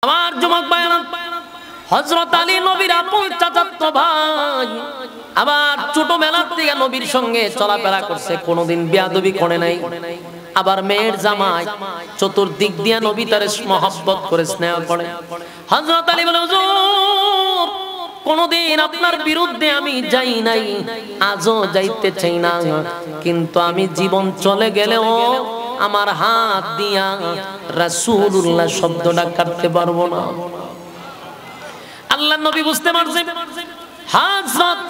আমার যুবক ভাইরা, হযরত আলী নবীর আপন চাচাতো ভাই, আবার ছোটবেলা থেকে নবীর সঙ্গে চলাফেরা করছে, কোনোদিন বেয়াদবি করে নাই। আবার মেয়ের জামাই, চতুর্দিক দিয়ে নবী তার মহব্বত করে, স্নেহ করে। হযরত আলী বলে, হুজুর কোনদিন আপনার বিরুদ্ধে আমি যাই নাই, আজও যাইতে চাই না, কিন্তু আমি জীবন চলে গেলেও আমার হাত দিয়া রাসূলুল্লাহ শব্দটা কাটতে পারবো না। আল্লাহর নবী বুঝতে পারছেন হযরত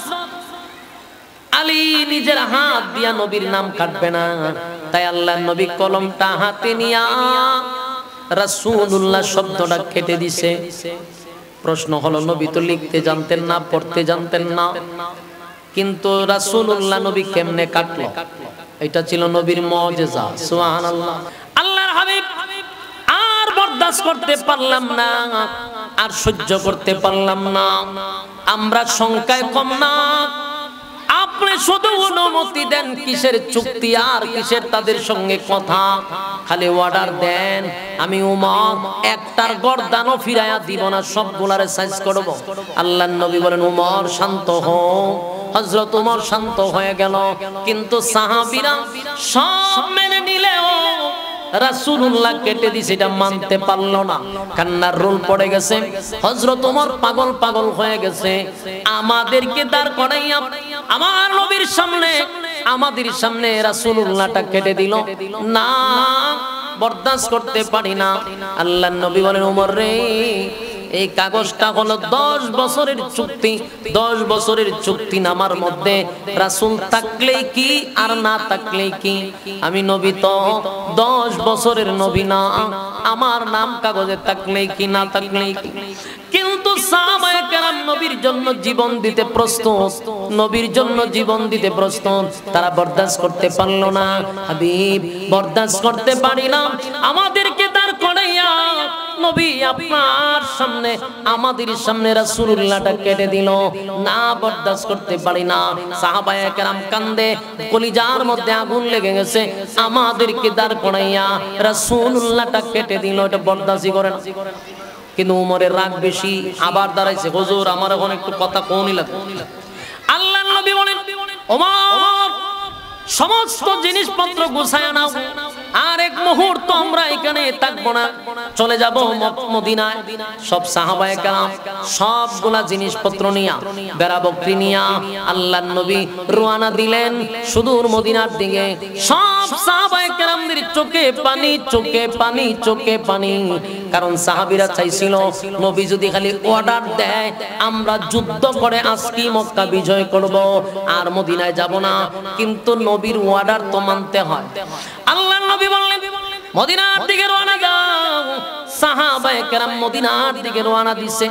আলী নিজের হাত দিয়া নবীর নাম কাটবে না, তাই আল্লাহর নবী কলমটা হাতে নিয়া রাসূলুল্লাহ শব্দটা কেটে দিছে। প্রশ্ন হলো, নবী তো লিখতে জানতেন না, পড়তে জানতেন না, কিন্তু রাসূলুল্লাহ নবী কেমনে কাটলো? এটা ছিল নবীর মুজিজা। সুবহানাল্লাহ। আল্লাহর হাবিব আর বরদাস্ত করতে পারলাম না, আর সহ্য করতে পারলাম না। আমরা সংখ্যায় কম না, আপনি শুধু অনুমতি দেন, কিসের চুক্তি আর কিসের তাদের সঙ্গে কথা, খালি অর্ডার দেন। আমি উমর একটার গর্দানও ফিরাইয়া দিব না, সবগুলারে সাইজ করব। আল্লাহর নবী বলেন, উমর শান্ত হও। হযরত উমর শান্ত হয়ে গেল, কিন্তু সাহাবীরা সব মেনে নিলেও রাসূলুল্লাহ কেটে দিছে, এটা মানতে পারলো না। কান্নার রোল পড়ে গেছে, হযরত ওমর পাগল পাগল হয়ে গেছে। আমাদেরকে দাঁড় করাইয়া আমার নবীর সামনে, আমাদের সামনে রাসূলুল্লাহটা কেটে দিল না, বরদাস্ত করতে পারি না। আল্লাহর নবী বলেন, ওমর রে, এই কাগজটা হলো 10 বছরের চুক্তি। 10 বছরের চুক্তি নামার মধ্যে রাসূল থাকলেই কি আর না থাকলেই কি, আমি নবী তো 10 বছরের নবী না, আমার নাম কাগজে থাকলেই কি না থাকলেই কি। কিন্তু সাহাবায়ে কেরাম নবীর জন্য জীবন দিতে প্রস্তুত, নবীর জন্য জীবন দিতে প্রস্তুত, তারা বরদাস্ত করতে পারলো না। হাবিব, বরদাস্ত করতে পারি না, আমাদেরকে দাঁড় করাইয়া নবী আপনার সামনে, আমাদের সামনে রাসূলুল্লাহটা কেটে দিল না, বরদাস্ত করতে পারি না। সাহাবায়ে কেরাম কান্দে, কলিজার মধ্যে আগুন লেগে গেছে, আমাদেরকে দাঁড় করাইয়া রাসূলুল্লাহটা কেটে দিল, এটা বরদাস্ত করে না। কিন্তু উমরের রাগ বেশি, আবার দাঁড়াইছে, হুজুর আমার এখন একটু কথা কোনই লাগে। আল্লাহর নবী বলেন, ওমর সমস্ত জিনিসপত্র গুছায় নাও, আর এক মুহূর্ত আমরা এখানে থাকবো না, চলে যাব মদিনায়। সব সাহাবায়ে কেরাম সবগুলা জিনিসপত্র নিয়া, বেড়া বকরি নিয়া আল্লাহর নবী রওনা দিলেন সুদূর মদিনার দিকে। সব সাহাবায়ে কেরামদের চোখে পানি, চোখে পানি, চোখে পানি। কারণ সাহাবীরা চাইছিল নবী যদি খালি অর্ডার দেয়, আমরা যুদ্ধ করে আজকে মক্কা বিজয় করব, আর মদিনায় যাব না, কিন্তু নবীর অর্ডার তো মানতে হয়। আল্লাহর নবী বললেন, মদিনার দিকে রওনা দাও। সাহাবায়ে কেরাম মদিনার দিকে রওনা দিছে।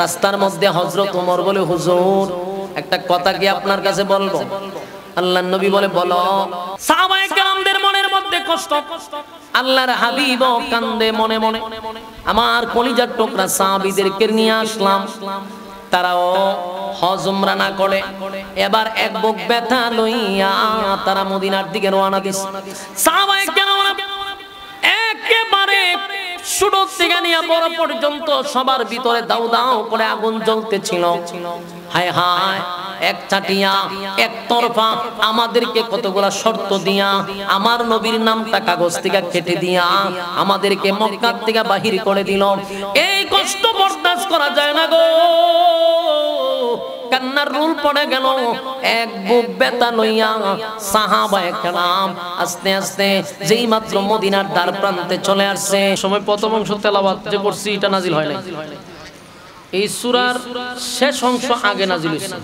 রাস্তার মধ্যে হযরত ওমর বলে, হুজুর একটা কথা কি আপনার কাছে বলবো? আল্লাহর নবী বলে, বলো। সাহাবায়ে কেরামদের মনের মধ্যে কষ্ট, আল্লাহর হাবিব কান্দে মনে মনে। আমার কলিজার টুকরা সাহাবীদেরকে নিয়ে আসলাম, তারাও হজ উমরা না করে এবার এক বুক ব্যথা লইয়া তারা মদিনার দিকে রওনা দিছে। সাহাবায়ে কেরাম একেবারে শুরু থেকে নিয়ে বড় পর্যন্ত সবার ভিতরে দাউ দাউ করে আগুন জ্বলতেছিল। হায় হায়, এক চাটিয়া এক তরফা আমাদেরকে কতগুলা শর্ত দিয়া, আমার নবীর নামটা কাগজ থেকে কেটে দিয়া আমাদেরকে মক্কা থেকে বাহির করে দিল। এই কষ্ট বরদাস্ত করা যায় না গো, কান্নার রুল পড়ে গেল। এক বুক ব্যথা লইয়া সাহাবায়ে কেরাম আস্তে আস্তে যেই মাত্র মদিনার দ্বার প্রান্তে চলে আসছে, সময় প্রথম অংশ তেলাওয়াত যে করছি এটা নাজিল হয় নাই, এই সূরার শেষ অংশ আগে নাজিল হইছে,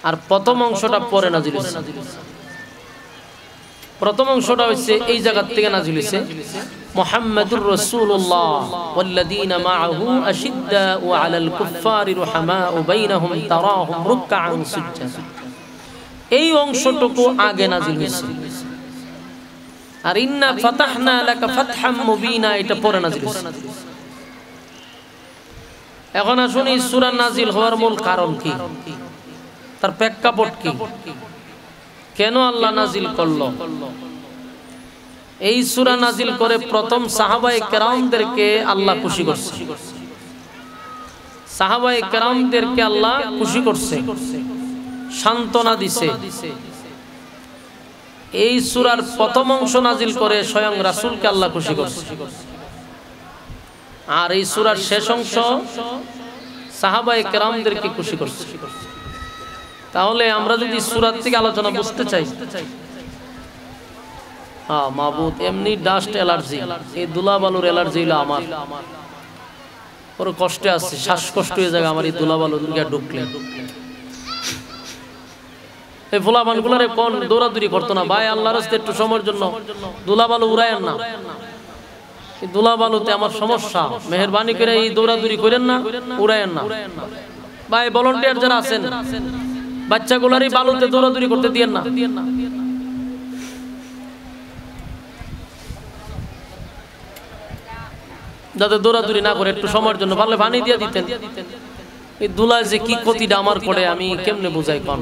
আর প্রথম অংশটা পরে নাজিল হইছে। প্রথম অংশটা হইছে এই জায়গা থেকে নাজিল হইছে, মুহাম্মাদুর রাসূলুল্লাহ ওয়াল্লাযীনা মাআহু আশিদ্দাউ আলাল কুফফারি রুহামাউ বাইনাহুম তারাহুম রুকআন সুজজা, এই অংশটুকু আগে নাজিল হইছে। আর ইন্না ফাতাহনা লাকা ফাতহাম মুবিনা এটা পরে নাজিল হইছে। এখন আসুন এই সূরা নাজিল হওয়ার মূল কারণ কি, তার প্রেক্ষাপট কি, কেন আল্লাহ নাজিল করলো? এই সূরা নাজিল করে প্রথম সাহাবায়ে কেরামদেরকে আল্লাহ খুশি করছে। সাহাবায়ে কেরামদেরকে আল্লাহ খুশি করছে, সান্ত্বনা দিছে। এই সূরার প্রথম অংশ নাজিল করে স্বয়ং রাসূলকে আল্লাহ খুশি করছে। আর এই সূরার শেষ অংশ সাহাবায়ে কেরামদেরকে খুশি করছে। তাহলে আমরা যদি সূরা থেকে আলোচনা বুঝতে চাই, মাবুদ এমনি ডাস্ট অ্যালার্জি, এই ধুলাবালুর অ্যালার্জি হলো আমার, বড় কষ্টে আছে, শ্বাসকষ্ট হয়ে যায় আমার এই ধুলাবালু দুর্গা ঢুকলে। এই ফুলাবানগুলারে কোন দৌড়াদৌড়ি করতো না, ভাই আল্লাহর রাস্তায় একটু সময়ের জন্য ধুলাবালু উড়ায়েন না, এই ধুলাবালুতে আমার সমস্যা, মেহেরবানি করে এই দৌড়াদৌড়ি করেন না, উড়ায়েন না। ভাই ভলান্টিয়ার যারা আছেন, বাচ্চাগুলারই বালুতে দৌড়াদৌড়ি করতে দিয়েন না। যাতে দৌড়াদৌড়ি না করে একটু সময়ের জন্য পারলে পানি দিয়ে দিতেন। এই ধুলায় যে কি ক্ষতিটা আমার করে আমি কেমনে বুঝাই কোন।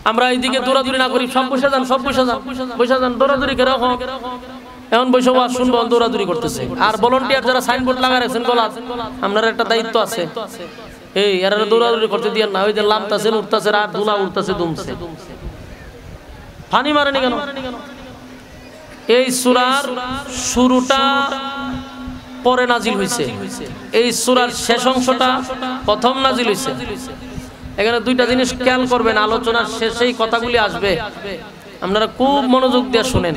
আমরা এইদিকে দৌড়াদৌড়ি না করি, সব বসে যান, সব বসে যান, বসে যান, দৌড়াদৌড়ি করে এখন বসে ওয়াজ শুনবো, দৌড়াদৌড়ি করতেছে। আর ভলান্টিয়ার যারা সাইনবোর্ড লাগা রাখছেন গলা, আপনার একটা দায়িত্ব আছে, এই এরা দৌড়াদৌড়ি করতে দিয়েন না। ওই যে লামতাছেন, উঠতেছে, আর ধুলা উঠতেছে, দুমছে, পানি মারেনি কেন? এই সূরার শুরুটা পরে নাজিল হইছে, এই সূরার শেষ অংশটা প্রথম নাজিল হইছে। এখানে দুইটা জিনিস খেয়াল করবেন, আলোচনার শেষেই কথাগুলি আসবে, আপনারা খুব মনোযোগ দিয়ে শুনেন।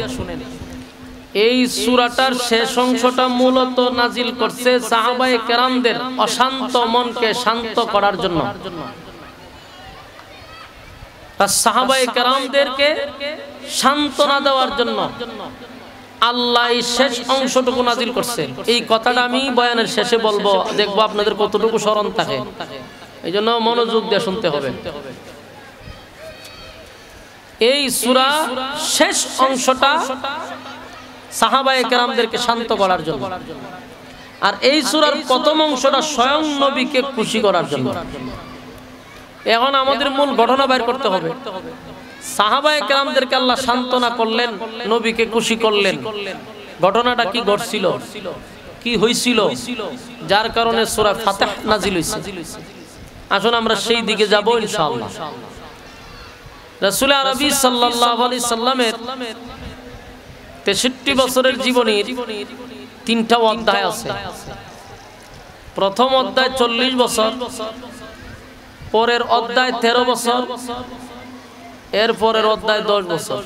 এই সূরাটার শেষ অংশটা মূলত নাজিল করছে সাহাবায়ে কেরামদের অশান্ত মনকে শান্ত করার জন্য। সাহাবায়ে কেরামদেরকে সান্ত্বনা দেওয়ার জন্য আল্লাহ এই শেষ অংশটুকু নাজিল করছে। এই কথাটা আমি বয়ানের শেষে বলবো, দেখবো আপনাদের কতটুকু স্মরণ থাকে, এই জন্য মনোযোগ দিয়ে শুনতে হবে। এই সূরা শেষ অংশটা সাহাবায়ে কেরামদেরকে শান্ত করার জন্য, আর এই সূরার প্রথম অংশটা স্বয়ং নবীকে খুশি করার জন্য। এখন আমাদের মূল ঘটনা বের করতে হবে। সাহাবায়ে কেরামদেরকে আল্লাহ সান্ত্বনা করলেন, নবীকে খুশি করলেন। ঘটনাটা কি ঘটছিল, কি হইছিল, যার কারণে সূরা ফাতিহা নাজিল হইছে। আসুন আমরা সেই দিকে যাব ইনশাআল্লাহ। রাসূল আরবি সাল্লাল্লাহু আলাইহি সাল্লামের 63 বছরের জীবনীর 3টা অধ্যায় আছে। প্রথম অধ্যায় 40 বছর, পরের অধ্যায় 13 বছর, এর পরের অধ্যায় 10 বছর।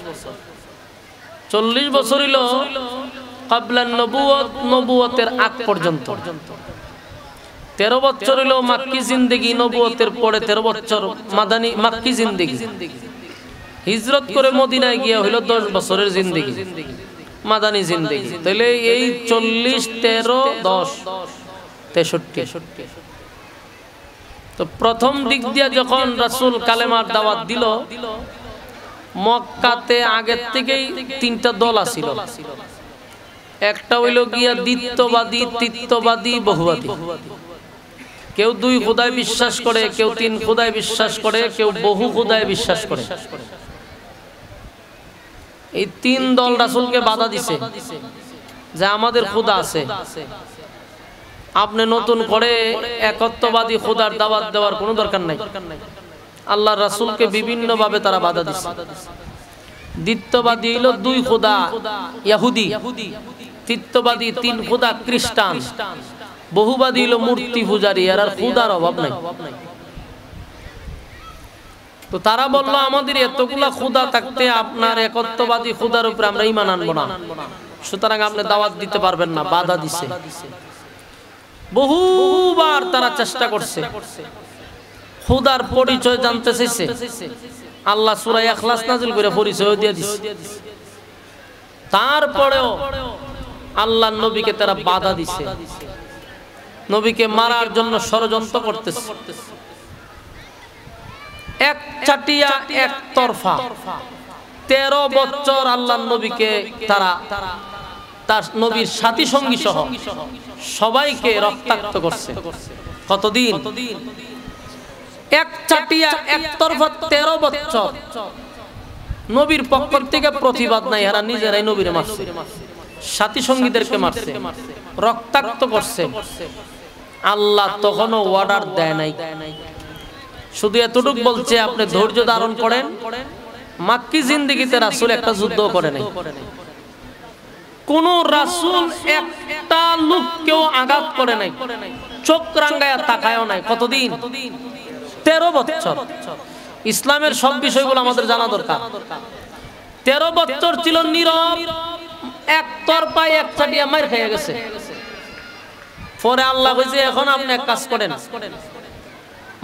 40 বছর হইল ক্বাবলান নবুয়ত, নবুয়তের আগ পর্যন্ত। 13 বছর হইল মাক্কি জিন্দেগি, নবুয়তের পরে 13 বছর মাদানী মাক্কি জিন্দেগি। হিজরত করে মদিনায় গিয়ে হইল 10 বছরের জিন্দেগি, মাদানী জিন্দেগি। তাহলে এই 40, 13, 10, 63। তো প্রথম দিক দিয়ে যখন রাসূল কালেমার দাওয়াত দিল, মক্কাতে আগের থেকেই 3টা দল আছিল। একটা হইল গিয়া দ্বিত্ববাদী, তৃতীয়বাদী, বহুবাদী। কেউ 2 খোদায় বিশ্বাস করে, কেউ 3 খোদায় বিশ্বাস করে, কেউ বহু খোদায় বিশ্বাস করে। এই 3 দল রাসূলকে বাধা দিছে যে আমাদের খোদা আছে, আপনি নতুন করে একত্ববাদী খোদার দাওয়াত দেওয়ার কোনো দরকার নাই। আল্লাহর রাসূলকে বিভিন্ন ভাবে তারা বাধা দিছে। দ্বিত্ববাদী হইল 2 খোদা ইহুদি, তৃতীয়বাদী 3 খোদা খ্রিস্টান, বহুবাদী হইল মূর্তি পূজারী, আর খোদার অভাব নাই। তো তারা বলল আমাদের এতগুলা খোদা থাকতে আপনার একত্ববাদী খোদার উপরে আমরা ঈমান আনবো না, সুতরাং আপনি দাওয়াত দিতে পারবেন না, বাধা দিছে। বহুবার তারা চেষ্টা করছে, খোদার পরিচয় জানতে চাইছে। আল্লাহ সূরা ইখলাস নাযিল করে পরিচয় দিয়ে দিছে। তারপরেও আল্লাহর নবীকে তারা বাধা দিছে, নবীকে মারার জন্য ষড়যন্ত্র করতেছে। এক চাটিয়া একতরফা 13 বছর আল্লাহর নবীকে তারা তার নবীর সাথী সঙ্গী সহ সবাইকে রক্তাক্ত করছে। কতদিন? এক চাটিয়া একতরফা 13 বছর নবীর পক্ষ থেকে প্রতিবাদ নাই, এরা নিজেরাই নবীর মারছে, সাথী সঙ্গীদেরকে মারছে, রক্তাক্ত করছে। আল্লাহ তখনও অর্ডার দেয় নাই, শুধু এতটুকু বলছে আপনি ধৈর্য ধারণ করেন। মাক্কি জিন্দেগিতে রাসূল একটা যুদ্ধ করে নাই, কোন রাসূল একটা লোককেও আঘাত করে নাই, চোখ রাঙ্গায়া তাকায়ও নাই। কতদিন? 13 বছর। ইসলামের সব বিষয়গুলো আমাদের জানা দরকার। 13 বছর ছিল নীরব, একতরফায় একচাটিয়া মার খেয়ে গেছে। পরে আল্লাহ কইছে এখন আপনি এক কাজ করেন,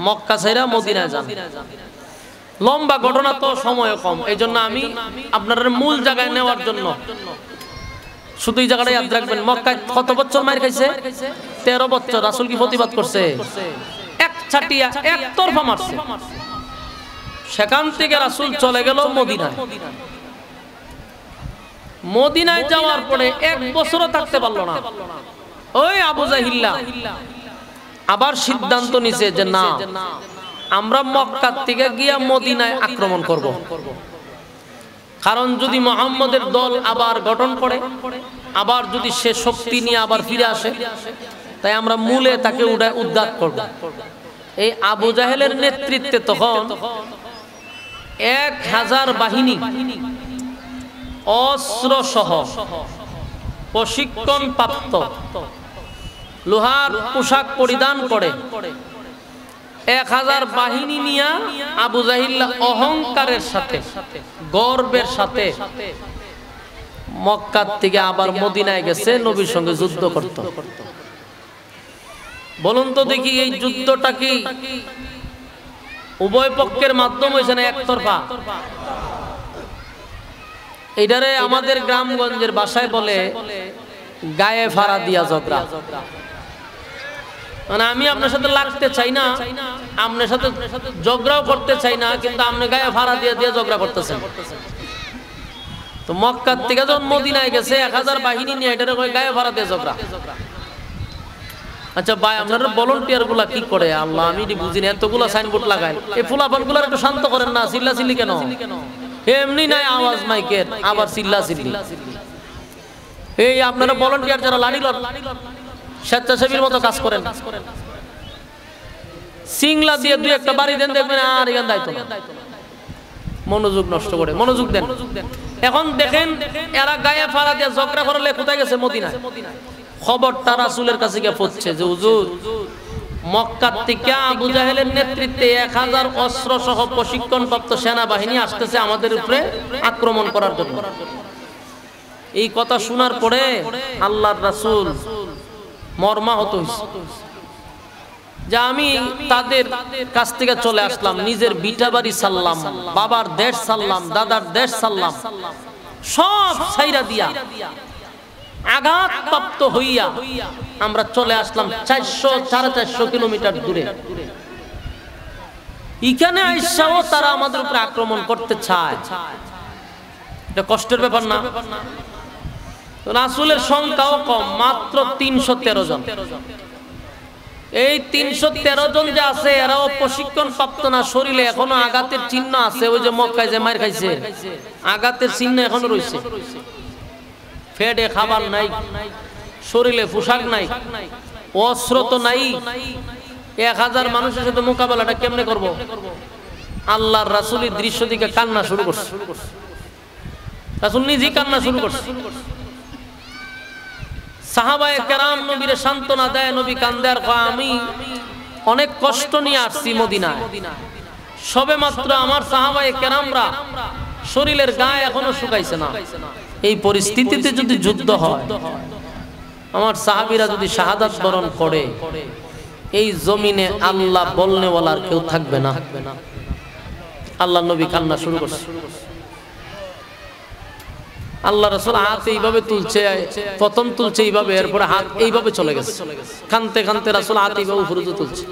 মক্কা ছেড়ে মদিনায় যান। লম্বা ঘটনা তো, সময় কম, এই জন্য আমি আপনার মূল জায়গায় নেওয়ার জন্য শুধু এই জায়গাটা ইয়াদ রাখবেন। মক্কায় কত বছর মার খাইছে? 13 বছর। রাসূল কি প্রতিবাদ করছে? একচাটিয়া একতরফা মারছে। সেখান থেকে রাসূল চলে গেল মদিনায়। মদিনায় যাওয়ার পরে 1 বছরও থাকতে পারলো না। ওই আবু জাহিল্লা আবার সিদ্ধান্ত নিছে যে না, আমরা মক্কা থেকে গিয়া মদিনায় আক্রমণ করব। কারণ যদি মুহাম্মদের দল আবার গঠন করে, আবার যদি সে শক্তি নিয়ে আবার ফিরে আসে, তাই আমরা মূলে তাকে উদ্ধার করব। এই আবু জাহেলের নেতৃত্বে তখন 1000 বাহিনী অস্ত্র সহ প্রশিক্ষণ প্রাপ্ত, লোহার পোশাক পরিধান করে 1000 বাহিনী নিয়ে আবু জাহিল অহংকারের সাথে, গর্বের সাথে মক্কা থেকে আবার মদিনায় গেছে নবীর সঙ্গে যুদ্ধ করত। বলুন তো দেখি, এই যুদ্ধটা কি উভয় পক্ষের মাধ্যমে হয়েছে না একতরফা? এইটারে আমাদের গ্রামগঞ্জের ভাষায় বলে গায়ে ফাড়া দিয়া ঝগড়া। মানে আমি আপনার সাথে লাগতে চাই না, আপনার সাথে ঝগড়াও করতে চাই না, কিন্তু আপনি গায়ে ফাড়া দিয়ে দিয়ে ঝগড়া করতেছেন। তো মক্কা থেকে যখন মদিনায় গেছে 1000 বাহিনী নিয়ে, এটারে গায়ে ফাড়া দিয়ে ঝগড়া। আচ্ছা ভাই, আপনারা ভলান্টিয়ার গুলা কি করে? আল্লাহ, আমি বুঝিনি। এতগুলা সাইনবোর্ড লাগায়, এই ফুলাফান গুলার একটু শান্ত করেন না, চিল্লা চিল্লি কেন? এমনি নাই আওয়াজ মাইকের, আবার চিল্লা চিল্লি। এই আপনারা ভলান্টিয়ার যারা লাড়ি স্বেচ্ছাসেবীর মতো কাজ করেন, সিংলা দিয়ে 2-1টা বাড়ি দেন, দেখবেন আর এখান দায়িত্ব না। মনোযোগ নষ্ট করে, মনোযোগ দেন। এখন দেখেন এরা গায়ে ফাড়া দিয়ে ঝগড়া করলে কোথায় গেছে? মদিনায়। খবরটা রাসূলের কাছে গিয়ে পৌঁছছে যে হুজুর, মক্কা থেকে আবু জাহেলের নেতৃত্বে 1000 অস্ত্র সহ প্রশিক্ষণপ্রাপ্ত সেনাবাহিনী আসতেছে আমাদের উপরে আক্রমণ করার জন্য। এই কথা শোনার পরে আল্লাহর রাসূল মর্মাহত হইছে যে আমি তাদের কাছ থেকে চলে আসলাম, নিজের ভিটা বাড়ি ছাড়লাম, বাবার দেশ ছাড়লাম, দাদার দেশ ছাড়লাম, সব ছাইরা দিয়া আঘাতপ্রাপ্ত হইয়া আমরা চলে আসলাম 400-450 কিলোমিটার দূরে। এখানে আইসাও তারা আমাদের উপরে আক্রমণ করতে চায়। এটা কষ্টের ব্যাপার না? রাসূলের সংখ্যাও কম, মাত্র 313 জন। এই 313 জন যে আছে, এরাও প্রশিক্ষণ প্রাপ্ত না, শরীরে এখনো আঘাতের চিহ্ন আছে। ওই যে মক্কায় যে মার খাইছে, আঘাতের চিহ্ন এখনো রয়েছে। পেটে খাবার নাই, শরীরে পোশাক নাই, অস্ত্র তো নাই। 1000 মানুষের সাথে মোকাবেলাটা কেমনে করব? আল্লাহর রাসূলের দৃশ্য দিকে কান্না শুরু করছে। রাসূল নিজেই কান্না শুরু করছে। সাহাবায়ে কেরাম নবীরে সান্ত্বনা দেয়, নবী কান্দে আর কয়, আমি অনেক কষ্ট নিয়ে আসছি মদিনায়, সবে মাত্র আমার সাহাবায়ে কেরামরা শরীরের গায়ে এখনো শুকাইছে না। এই পরিস্থিতিতে যদি যুদ্ধ হয়, আমার সাহাবীরা যদি শাহাদাত বরণ করে, এই জমিনে আল্লাহ বলনেওয়ালার কেউ থাকবে না। আল্লাহ নবী কান্না শুরু করছে। আল্লাহ রাসূল হাত এইভাবে তুলছে, প্রথম তুলছে এইভাবে, এরপরে হাত এইভাবে চলে গেছে। কানতে কানতে রাসূল হাত এইভাবে উপরে তুলছে,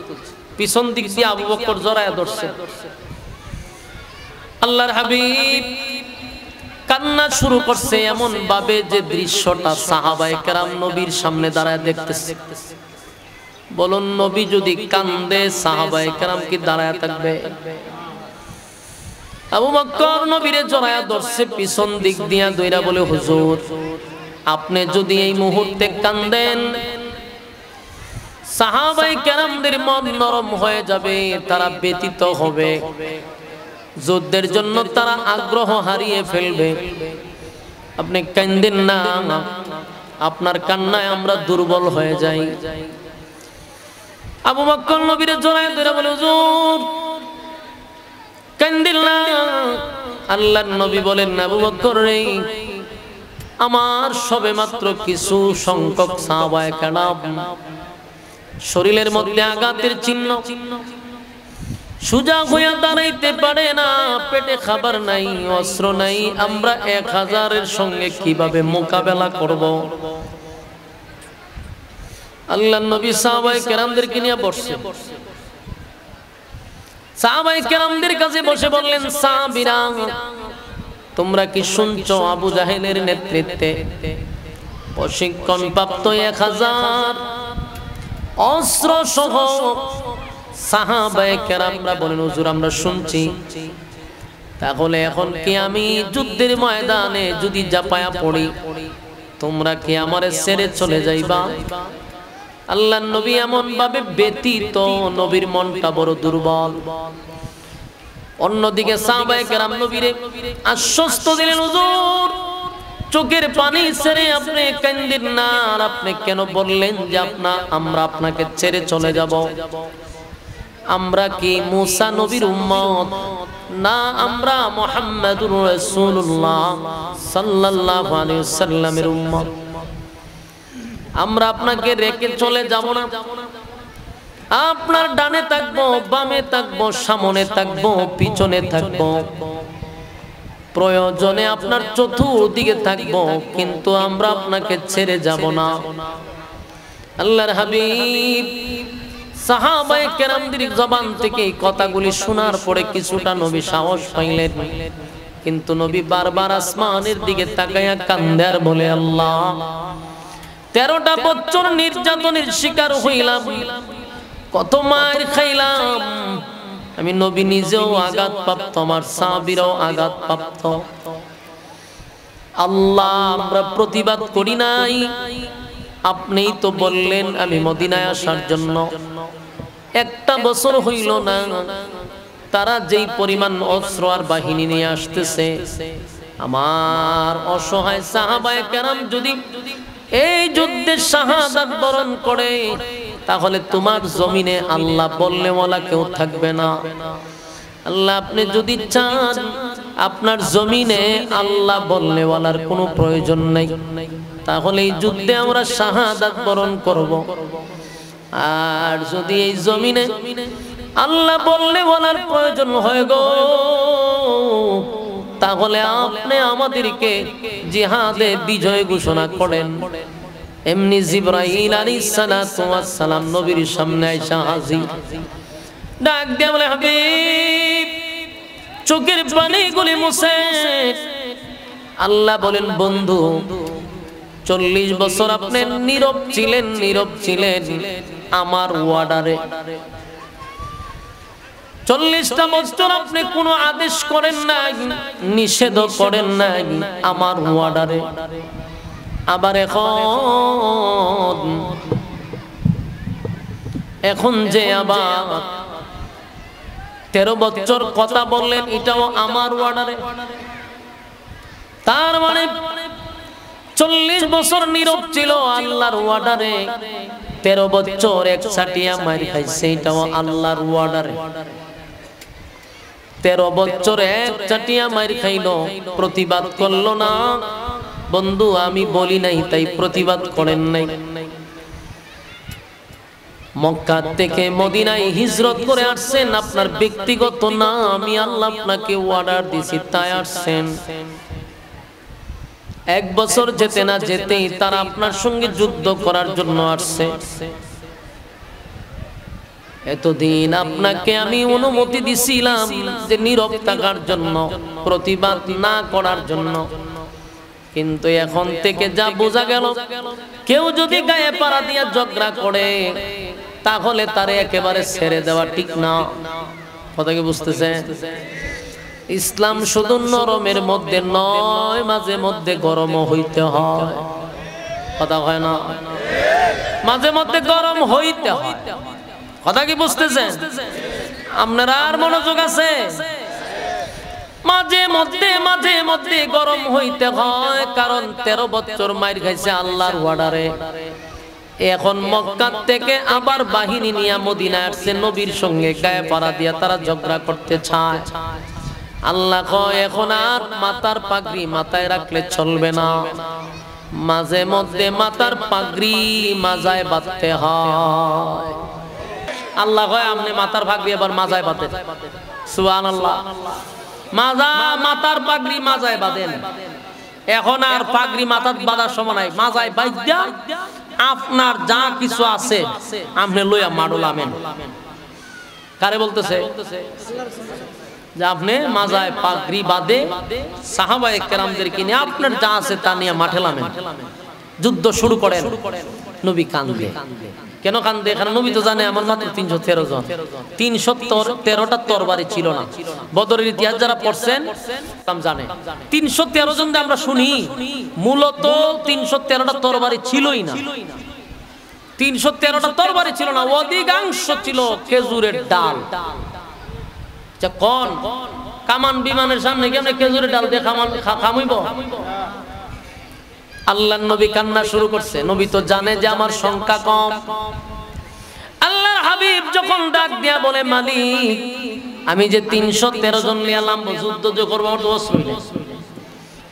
পিছন দিক দিয়ে আবু বকর জড়ায়া ধরছে। আল্লাহর হাবিব কান্না শুরু করছে এমন ভাবে যে দৃশ্যটা সাহাবায়ে কেরাম নবীর সামনে দাঁড়ায় দেখতেছে। বলুন, নবী যদি কান্দে সাহাবায়ে কেরাম কি দাঁড়ায় থাকবে? আবু বকর নবীরে জড়ায়া ধরছে পিছন দিক দিয়া দইরা বলে হুজুর আপনি যদি এই মুহূর্তে কান্দেন সাহাবায়ে কেরামদের মন নরম হয়ে যাবে, তারা ব্যথিত হবে, যুদ্ধের জন্য তারা আগ্রহ হারিয়ে ফেলবে। আপনি কান্দেন না, আপনার কান্নায় আমরা দুর্বল হয়ে যাই। আবু বকর নবীরে জড়ায় ধরে বলে হুজুর কান্দেন না। আল্লাহর নবী বলেন আবু বকর রে, আমার সবেমাত্র কিছু সংখ্যক সাহাবায়ে কেরাম শরীরের মধ্যে আঘাতের চিহ্ন, সোজা হইয়া দাঁড়াইতে পারে না, পেটে খাবার নাই, অস্ত্র নাই, আমরা 1000-এর সঙ্গে কিভাবে মোকাবেলা করব? আল্লাহর নবী সাহাবায়ে কেরামদেরকে নিয়ে বসছে। সাহাবায়ে কেরামদের কাছে বসে বললেন সাহাবীরা তোমরা কি শুনছো আবু জাহেলের নেতৃত্বে প্রশিক্ষণ প্রাপ্ত 1000 অস্ত্র সহ সাহাবায়ে কেরামরা বলেন হুজুর আমরা শুনছি, তাহলে এখন কি আমি যুদ্ধের ময়দানে যদি জাপায়া পড়ি তোমরা কি আমারে ছেড়ে চলে যাইবা? আল্লাহর নবী এমন ভাবে ব্যথিত, নবীর মনটা বড় দুর্বল। অন্যদিকে সাহাবায়ে কেরাম নবীরে আশ্বস্ত দিলেন হুজুর চোখের পানি ছেড়ে আপনি কান্দেন না, আর আপনি কেন বললেন যে আমরা আপনাকে ছেড়ে চলে যাব? আমরা কি মুসা নবীর উম্মত না আমরা মুহাম্মাদুর রাসূলুল্লাহ সাল্লাল্লাহু আলাইহি ওয়াসাল্লামের উম্মত? আমরা আপনাকে রেখে চলে যাব না। আপনার ডানে থাকবো, বামে থাকবো, সামনে থাকবো, পিছনে থাকবো, প্রয়োজনে আপনার চতুর্দিকে থাকবো, কিন্তু আমরা আপনাকে ছেড়ে যাব না। আল্লাহর হাবিব সাহাবায়ে কেরামদের জবান থেকে এই কথাগুলি শোনার পরে কিছুটা নবী সাহস পাইলেন, কিন্তু নবী বারবার আসমানের দিকে তাকায়া কান্দে আর বলে আল্লাহ 13টা বছর নির্যাতনের শিকার হইলাম, কত মার খাইলাম, আমি নবী নিজেও আঘাতপ্রাপ্ত, আমার সাহাবীরাও আঘাতপ্রাপ্ত। আল্লাহ আমরা প্রতিবাদ করি নাই, আপনিই তো বললেন আমি মদিনায় আসার জন্য। একটা বছর হইল না, তারা যেই পরিমাণ অস্ত্র আর বাহিনী নিয়ে আসতেছে, আমার অসহায় সাহাবায়ে কেরাম যদি এই যুদ্ধে শাহাদাত বরণ করে তাহলে তোমার জমিনে আল্লাহ বললে ওয়ালা কেউ থাকবে না। আল্লাহ আপনি যদি চান আপনার জমিনে আল্লাহ বললে ওয়ালার কোনো প্রয়োজন নাই, তাহলে এই যুদ্ধে আমরা শাহাদাত বরণ করব। আর যদি এই জমিনে আল্লাহ বললে ওয়ালার প্রয়োজন হয় গো, তাহলে আপনি আমাদেরকে জিহাদে বিজয় ঘোষণা করেন। এমনি জিবরাইল আলাইহিস সালাতু ওয়াস সালাম নবীর সামনে আয়েশা হাজির, ডাক দিয়ে বলে হাবিব চোখের পানিগুলি মুছে। আল্লাহ বলেন বন্ধু 40 বছর আপনি নীরব ছিলেন আমার ওয়ার্ডারে। 40টা বছর আপনি কোনো আদেশ করেন নাই, নিষেধ করেন নাই আমার ওয়ার্ডারে। আবার এখন যে আবার 13 বছর কথা বললেন, এটাও আমার ওয়ার্ডারে। তার মানে 40 বছর নীরব ছিল আল্লাহর ওয়ার্ডারে, 13 বছর এক ছাটিয়া মার খাইছে, এটাও আল্লাহর ওয়ার্ডারে। 13 বছর এক ছাটিয়া মার খাইলো, প্রতিবাদ করলো না। বন্ধু আমি বলি নাই তাই প্রতিবাদ করেন নাই। মক্কা থেকে মদিনায় হিজরত করে আসছেন, আপনার ব্যক্তিগত না, আমি আল্লাহ আপনাকে অর্ডার দিছি তাই আসছেন। 1 বছর যেতে না যেতেই তারা আপনার সঙ্গে যুদ্ধ করার জন্য আসছে। এতদিন আপনাকে আমি অনুমতি দিছিলাম যে নীরব থাকার জন্য, প্রতিবাদ না করার জন্য, কিন্তু এখন থেকে যা বোঝা গেল কেউ যদি গায়ে পাড়া দিয়া ঝগড়া করে তাহলে তারে একেবারে ছেড়ে দেওয়া ঠিক না। কথা কি বুঝতেছেন? ইসলাম শুধু নরমের মধ্যে নয়, মাঝে মধ্যে গরম হইতে হয়। কথা হয় না? মাঝে মধ্যে গরম হইতে হয়। কথা কি বুঝতেছেন আপনারা? আর মনোযোগ আছে? মাঝে মধ্যে গরম হইতে হয়, কারণ 13 বছর মাইর খাইছে আল্লাহর অর্ডারে। এখন মক্কা থেকে আবার বাহিনী নিয়ে মদিনা আসছে, নবীর সঙ্গে গায়ে পাড়া দিয়া তারা ঝগড়া করতে চায়। আল্লাহ কয় এখন আর মাথার পাগড়ি মাথায় রাখলে চলবে না, মাঝে মধ্যে মাথার পাগড়ি মাজায় বাঁধতে হয়। আল্লাহ কয় আপনি মাথার পাগড়ি এবার মাজায় বাঁধেন। সুবহানাল্লাহ। মাথার পাগড়ি মাজায় বাঁধেন। এখন আর পাগড়ি মাথার বাঁধার সময় নাই, মাজায় বাঁধা আপনার যা কিছু আছে আপনি লইয়া মাডলামেন। কারে বলতেছে? যে আপনি মাজায় পাগড়ি বাঁধে সাহাবায়ে কেরামদেরকে নিয়ে আপনার যা আছে তা নিয়ে মাঠে নামেন, যুদ্ধ শুরু করেন। নবী কান্দে। কেন কান্দে? এখানে নবী তো জানে আমার মাত্র 313 জন, 313টা তরবারি ছিল না। বদরের ইতিহাস যারা পড়ছেন জানে 313 জন আমরা শুনি, মূলত 313টা তরবারি ছিলই না। 313টা তরবারি ছিল না, অধিকাংশ ছিল খেজুরের ডাল। কোন কামান বিমানের সামনে কেমন খেজুরের ডাল দিয়ে খামাইব? আল্লাহর নবী কান্না শুরু করছে। নবী তো জানে যে আমার সংখ্যা কম। আল্লাহর হাবিব যখন ডাক দিয়া বলে মালিক আমি যে 313 জন নিয়ে এলাম, যুদ্ধ যে করবো আমার তো অসুবিধা।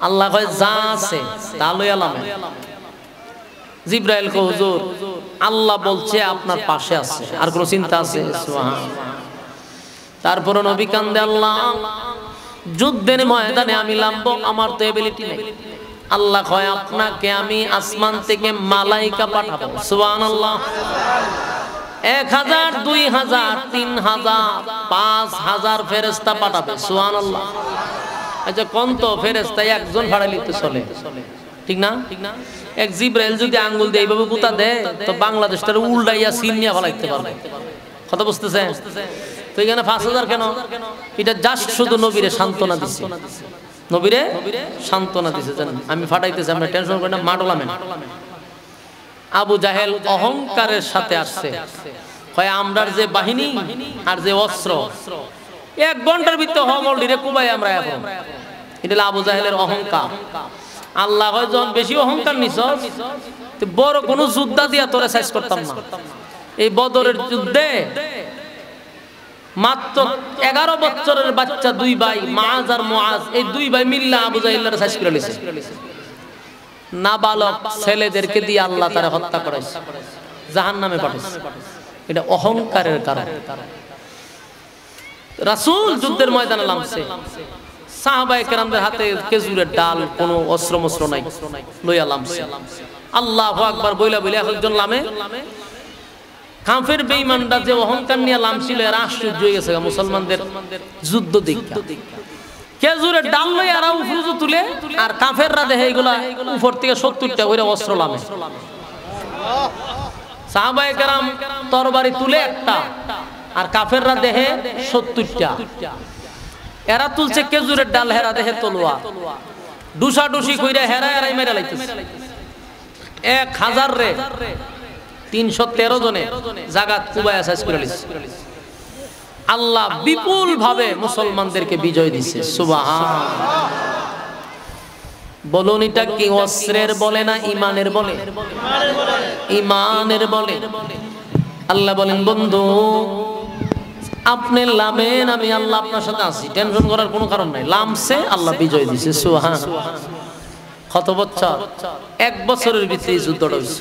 আল্লাহ কয় যা আছে তা লইয়া এলাম। জিবরাইল কয় হুজুর আল্লাহ বলছে আপনার পাশে আছে, আর কোন চিন্তা আছে? তারপর নবী কান্দে, আল্লাহ যুদ্ধের ময়দানে আমি নামবো, আমার তো এবিলিটি নেই। আল্লাহ কয় আপনাকে আমি আসমান থেকে মালাইকা পাঠাবো। সুবহানাল্লাহ। 1000, 2000, 3000, 5000 ফেরেশতা পাঠাবে। সুবহানাল্লাহ। আচ্ছা কোন তো ফেরেশতা একজন ভাড়াইলে তো চলে, ঠিক না? এক জিবরাইল যদি আঙ্গুল দিয়ে এইভাবে গুতা দেয় তো বাংলাদেশটার উল্টাইয়া সিন নিয়ে ফলাইতে পারবে। কথা বুঝতেছেন? তো এখানে 5000 কেন? এটা জাস্ট শুধু নবীরে সান্ত্বনা দিছে। নবীরে সান্ত্বনা দিছে, জানেন আমি ফাটাইতেছি, আমরা টেনশন করি না, মাডলামেন। আবু জাহেল অহংকারের সাথে আসছে, কয় আমরার যে বাহিনী আর যে অস্ত্র 1 ঘন্টার ভিতরে হমলডিরে কুবাই আমরা এখন। এটা আবু জাহেলের অহংকার। আল্লাহ কয় যখন বেশি অহংকার নিছস তো বড় কোন যোদ্ধা দিয়া তোরে সাইজ করতাম না। এই বদরের যুদ্ধে মাত্র 11 বছরের বাচ্চা 2 ভাই মাআজ আর মুআজ, এই 2 ভাই মিল্লা আবু জাহেলের সাইজ করে লিছে। নাবালক ছেলেদেরকে দিয়ে আল্লাহ তারা হত্যা করেছে, জাহান্নামে পাঠাইছে। এটা অহংকারের কারণ। রাসূল যুদ্ধের ময়দানে নামছে, সাহাবায়ে কেরামদের হাতে খেজুরের ডাল, কোনো অস্ত্র মস্ত্র নাই, লইয়া নামছে। আল্লাহু আকবার বইলা বইলা একজন নামে। কাফের বেঈমানরা যে অহংকার নিয়ে নামছিল এরা আশ্চর্য হয়ে গেছে মুসলমানদের যুদ্ধ দেখা। খেজুরের ডাল লইয়া এরা উপরে তুলে, আর কাফেররা দেখে এগুলা উপর থেকে 70টা করে অস্ত্র নামে। সাহাবায়ে কেরাম তরবারি তুলে একটা, আর কাফেররা দেখে 70টা। এরা তুলছে খেজুরের ডাল, হেরা দেখে তলোয়ার। ডুসাডুসি কইরা হেরা এরাই মেরে লাইতেছে। 1000 রে 313 জনে জাগাত কুবায়া শেষ করে লিছে। আল্লাহ বিপুল ভাবে মুসলমানদেরকে বিজয় দিছে। সুবহানাল্লাহ। বলুন এটা কি অস্ত্রের বলে না ইমানের বলে? ইমানের বলে। আল্লাহ বলেন বন্ধু আপনি লামেন, আমি আল্লাহ আপনার সাথে আছি, টেনশন করার কোনো কারণ নাই। লামছে আল্লাহ বিজয় দিছে। সুবহানাল্লাহ। কত বছর? 1 বছরের ভিতরে যুদ্ধটা হইছে।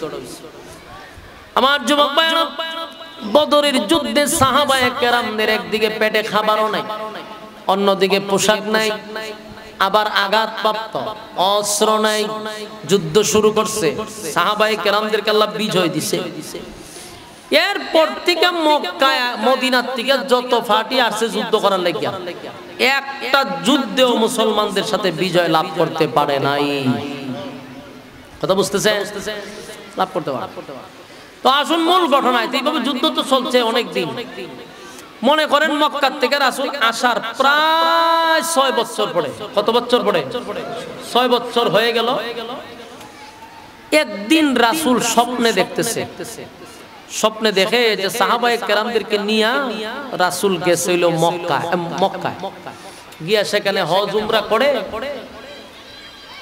আমার যুবক ভাইরা, বদরের যুদ্ধে সাহাবায়ে কেরামদের একদিকে পেটে খাবারও নাই, অন্যদিকে পোশাক নাই, আবার আঘাতপ্রাপ্ত, অস্ত্র নাই, যুদ্ধ শুরু করছে। সাহাবায়ে কেরামদেরকে আল্লাহ বিজয় দিছে। এরপর থেকে মক্কা মদিনার থেকে যত ফাটি আসছে যুদ্ধ করার লাগিয়া, একটা যুদ্ধেও মুসলমানদের সাথে বিজয় লাভ করতে পারে নাই। কথা বুঝতেছেন? লাভ করতে পারে। তো আসুন মূল ঘটনায়। এইভাবে যুদ্ধ তো চলছে অনেক দিন। মনে করেন মক্কা থেকে রাসূল আসার প্রায় 6 বছর পরে, কত বছর পরে? 6 বছর হয়ে গেল। একদিন রাসূল স্বপ্নে দেখতেছে, স্বপ্নে দেখে যে সাহাবায়ে কেরামদেরকে নিয়ে রাসূল গেছিল মক্কায় গিয়া সেখানে হজ উমরা করে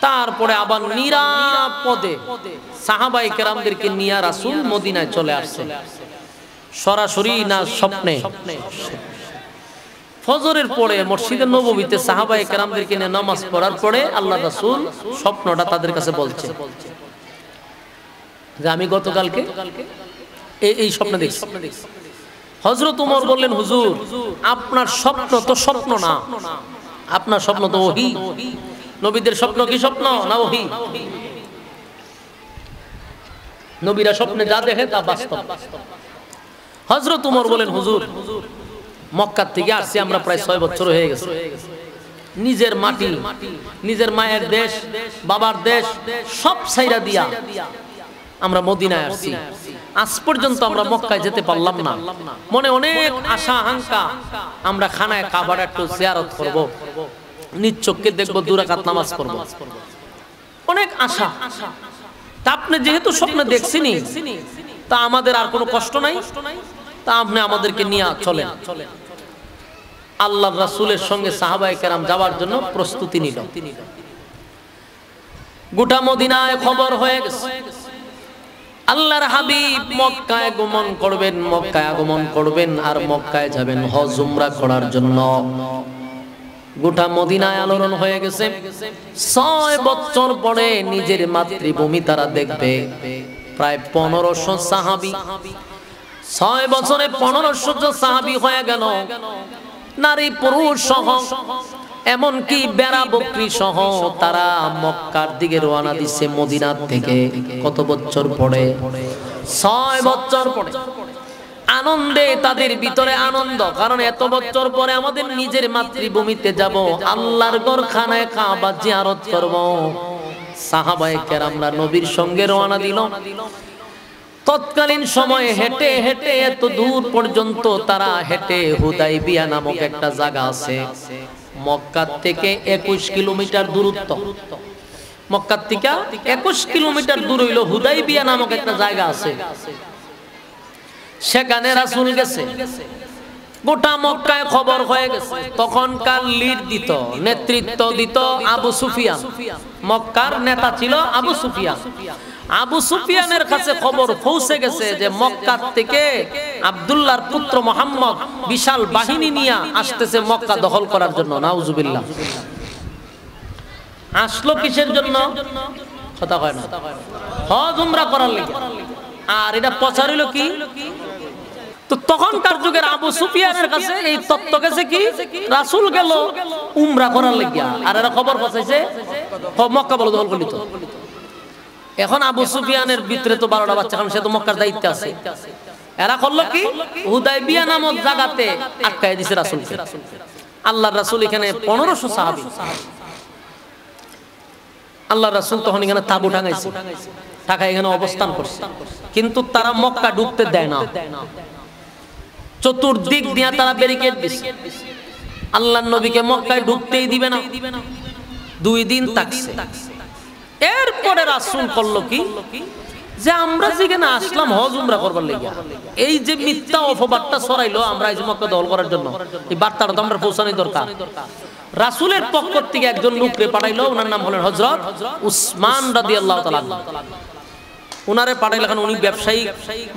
তারপরে আবার নিরাপদে সাহাবায়ে কেরামদেরকে নিয়ে রাসূল মদিনায় চলে আসছে। সরাসরি না স্বপ্নে? ফজরের পরে মসজিদে নববীতে সাহাবায়ে কেরামদেরকে নিয়ে নামাজ পড়ার পরে আল্লাহ রাসূল স্বপ্নটা তাদের কাছে বলছে যে আমি গতকালকে এই স্বপ্ন দেখছি। হযরত ওমর বললেন, হুজুর আপনার স্বপ্ন তো স্বপ্ন না, আপনার স্বপ্ন তো ওহী। নবীদের স্বপ্ন কি স্বপ্ন না ওহী? নবীরা স্বপ্নে যা দেখে তা বাস্তব। হযরত ওমর বলেন, হুজুর মক্কা থেকে আসছি আমরা প্রায় 6 বছর হয়ে গেছে, নিজের মাটি, নিজের মায়ের দেশ, বাবার দেশ সব ছাইরা দিয়া আমরা মদিনায় আসছি। আজ পর্যন্ত আমরা মক্কায় যেতে পারলাম না। মনে অনেক আশা আকাঙ্ক্ষা, আমরা খানায় কাবার একটু জিয়ারত করব, নিজ চোখে দেখব, 2 রাকাত নামাজ পড়ব, অনেক আশা। তা আপনি যেহেতু স্বপ্নে দেখছেনই, তা আমাদের আর কোনো কষ্ট নাই, তা আপনি আমাদেরকে নিয়ে চলেন। আল্লাহর রাসূলের সঙ্গে সাহাবায়ে কেরাম যাওয়ার জন্য প্রস্তুতি নিল। গোটা মদিনায় খবর হয়ে গেছে আল্লাহর হাবিব মক্কায় আগমন করবেন আর মক্কায় যাবেন হজ উমরা করার জন্য। গোটা মদিনায় আলোড়ন হয়ে গেছে। 6 বছর পরে নিজের মাতৃভূমি তারা দেখবে। প্রায় 1500 সাহাবী, 6 বছরে 1500 সাহাবী হয়ে গেল, নারী পুরুষ সহ, এমনকি বেড়া বকরি সহ তারা মক্কার দিকে রওনা দিচ্ছে মদিনা থেকে। কত বছর পরে? 6 বছর পরে। আনন্দে তাদের ভিতরে আনন্দ, কারণ এত বছর পরে আমাদের নিজের মাতৃভূমিতে যাব, আল্লাহর ঘর খানায় কাবা জিয়ারত করব। সাহাবায়ে কেরামরা নবীর সঙ্গে রওনা দিল। তৎকালীন সময়ে হেঁটে হেঁটে এত দূর পর্যন্ত তারা হেঁটে হুদাইবিয়া নামক একটা জায়গা আছে, মক্কা থেকে 21 কিলোমিটার দূরত্ব। মক্কা থেকে 21 কিলোমিটার দূর হইল হুদাইবিয়া নামক একটা জায়গা আছে, সেখানে রাসূল গেছে। গোটা মক্কায় খবর হয়ে গেছে। তখনকার লিড দিত, নেতৃত্ব দিত আবু সুফিয়ান। মক্কার নেতা ছিল আবু সুফিয়ান। আবু সুফিয়ানের কাছে খবর পৌঁছে গেছে যে মক্কা থেকে আব্দুল্লাহর পুত্র মুহাম্মদ বিশাল বাহিনী নিয়ে আসতেছে মক্কা দখল করার জন্য। নাউজুবিল্লাহ। আসলো কিসের জন্য? কথা কয় না, হজ উমরা করার লাগি। আর এটা প্রচার হইল কি? তো তখনকার যুগের আবু সুফিয়ানের কাছে এই তত্ত্ব গেছে কি, রাসূল গেল উমরা করার লাগিয়া, আর এরা খবর পৌঁছাইছে মক্কা বলে দখল করলিত। এখন আবু সুফিয়ানের ভিতরে তো 12টা বাচ্চা, কারণ সে তো মক্কার দায়িত্বে আছে। এরা করলো কি, হুদাইবিয়া নামক জায়গাতে আটকায় দিছে রাসূলকে। আল্লাহর রাসূল এখানে 1500 সাহাবী, আল্লাহর রাসূল তখন এখানে তাঁবু টাঙাইছে, টাকা এখানে অবস্থান করছে, কিন্তু তারা মক্কা ঢুকতে দেয় না। চতুর্দিক দিয়ে তারা ব্যারিকেড দিছে, আল্লাহর নবীকে মক্কায় ঢুকতেই দিবে না। 2 দিন থাকছে। এরপরে রাসূল করলো কি, যে আমরা যেখানে আসলাম হজ উমরা করবার লাগিয়া, এই যে মিথ্যা অপবাদটা ছড়াইলো আমরা এই যে মক্কা দখল করার জন্য, এই বার্তাটা তো আমরা পৌঁছানোই দরকার। রাসূলের পক্ষ থেকে একজন লোককে পাঠাইলো, ওনার নাম হলেন হযরত উসমান রাদিয়াল্লাহু তাআলা। উনারে পাঠাইলো, কারণ উনি ব্যবসায়ী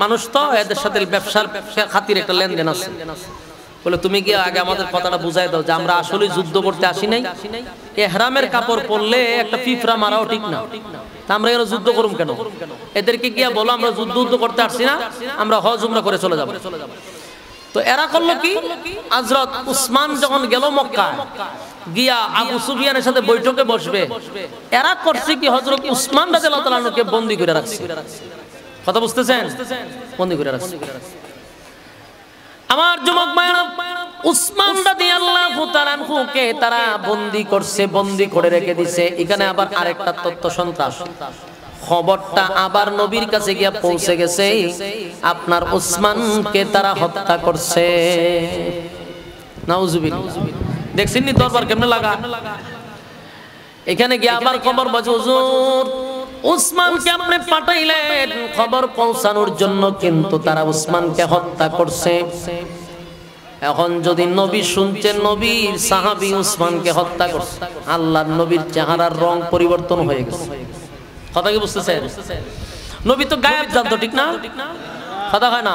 মানুষ, তো এদের সাথে ব্যবসার খাতির একটা লেনদেন আছে। বলে তুমি কি আগে আমাদের কথাটা বুঝাই দাও যে আমরা আসলে যুদ্ধ করতে আসি নাই। ইহরামের কাপড় পরলে একটা পিঁপড়া মারাও ঠিক না, তা আমরা এর যুদ্ধ করুম কেন? এদেরকে গিয়া বলো আমরা যুদ্ধ করতে আসছি না, আমরা হজ উমরা করে চলে যাব। তো এরা করলো কি, হযরত উসমান যখন গেল মক্কা গিয়া আবু সুফিয়ানের সাথে বৈঠকে বসবে, এরা করছে কি, হযরত উসমান রাদিয়াল্লাহু তাআলা কে বন্দী করে রাখছে। কথা বুঝতেছেন? বন্দী করে রাখছে। আমার যুবক ভাইরা, উসমান রাদিয়াল্লাহু তাআলা কে তারা বন্দী করছে, বন্দী করে রেখে দিছে। এখানে আবার আরেকটা তথ্য সন্ত্রাস, খবরটা আবার নবীর কাছে গিয়ে পৌঁছে গেছে, আপনার উসমানকে তারা হত্যা করছে। নাউজুবিল্লাহ। দেখছেন নি দরবার কেমনে লাগা? এখানে গিয়ে আবার খবর বাজে, হুজুর উসমানকে আপনি পাঠাইলেন খবর পৌঁছানোর জন্য, কিন্তু তারা উসমানকে হত্যা করছে। এখন যদি নবী শুনছেন নবীর সাহাবী উসমানকে হত্যা করছে, আল্লাহর নবীর চেহারার রং পরিবর্তন হয়ে গেছে। কথা কি বুঝতেছেন? নবী তো গায়েব জানতো, ঠিক না? কথা হয় না?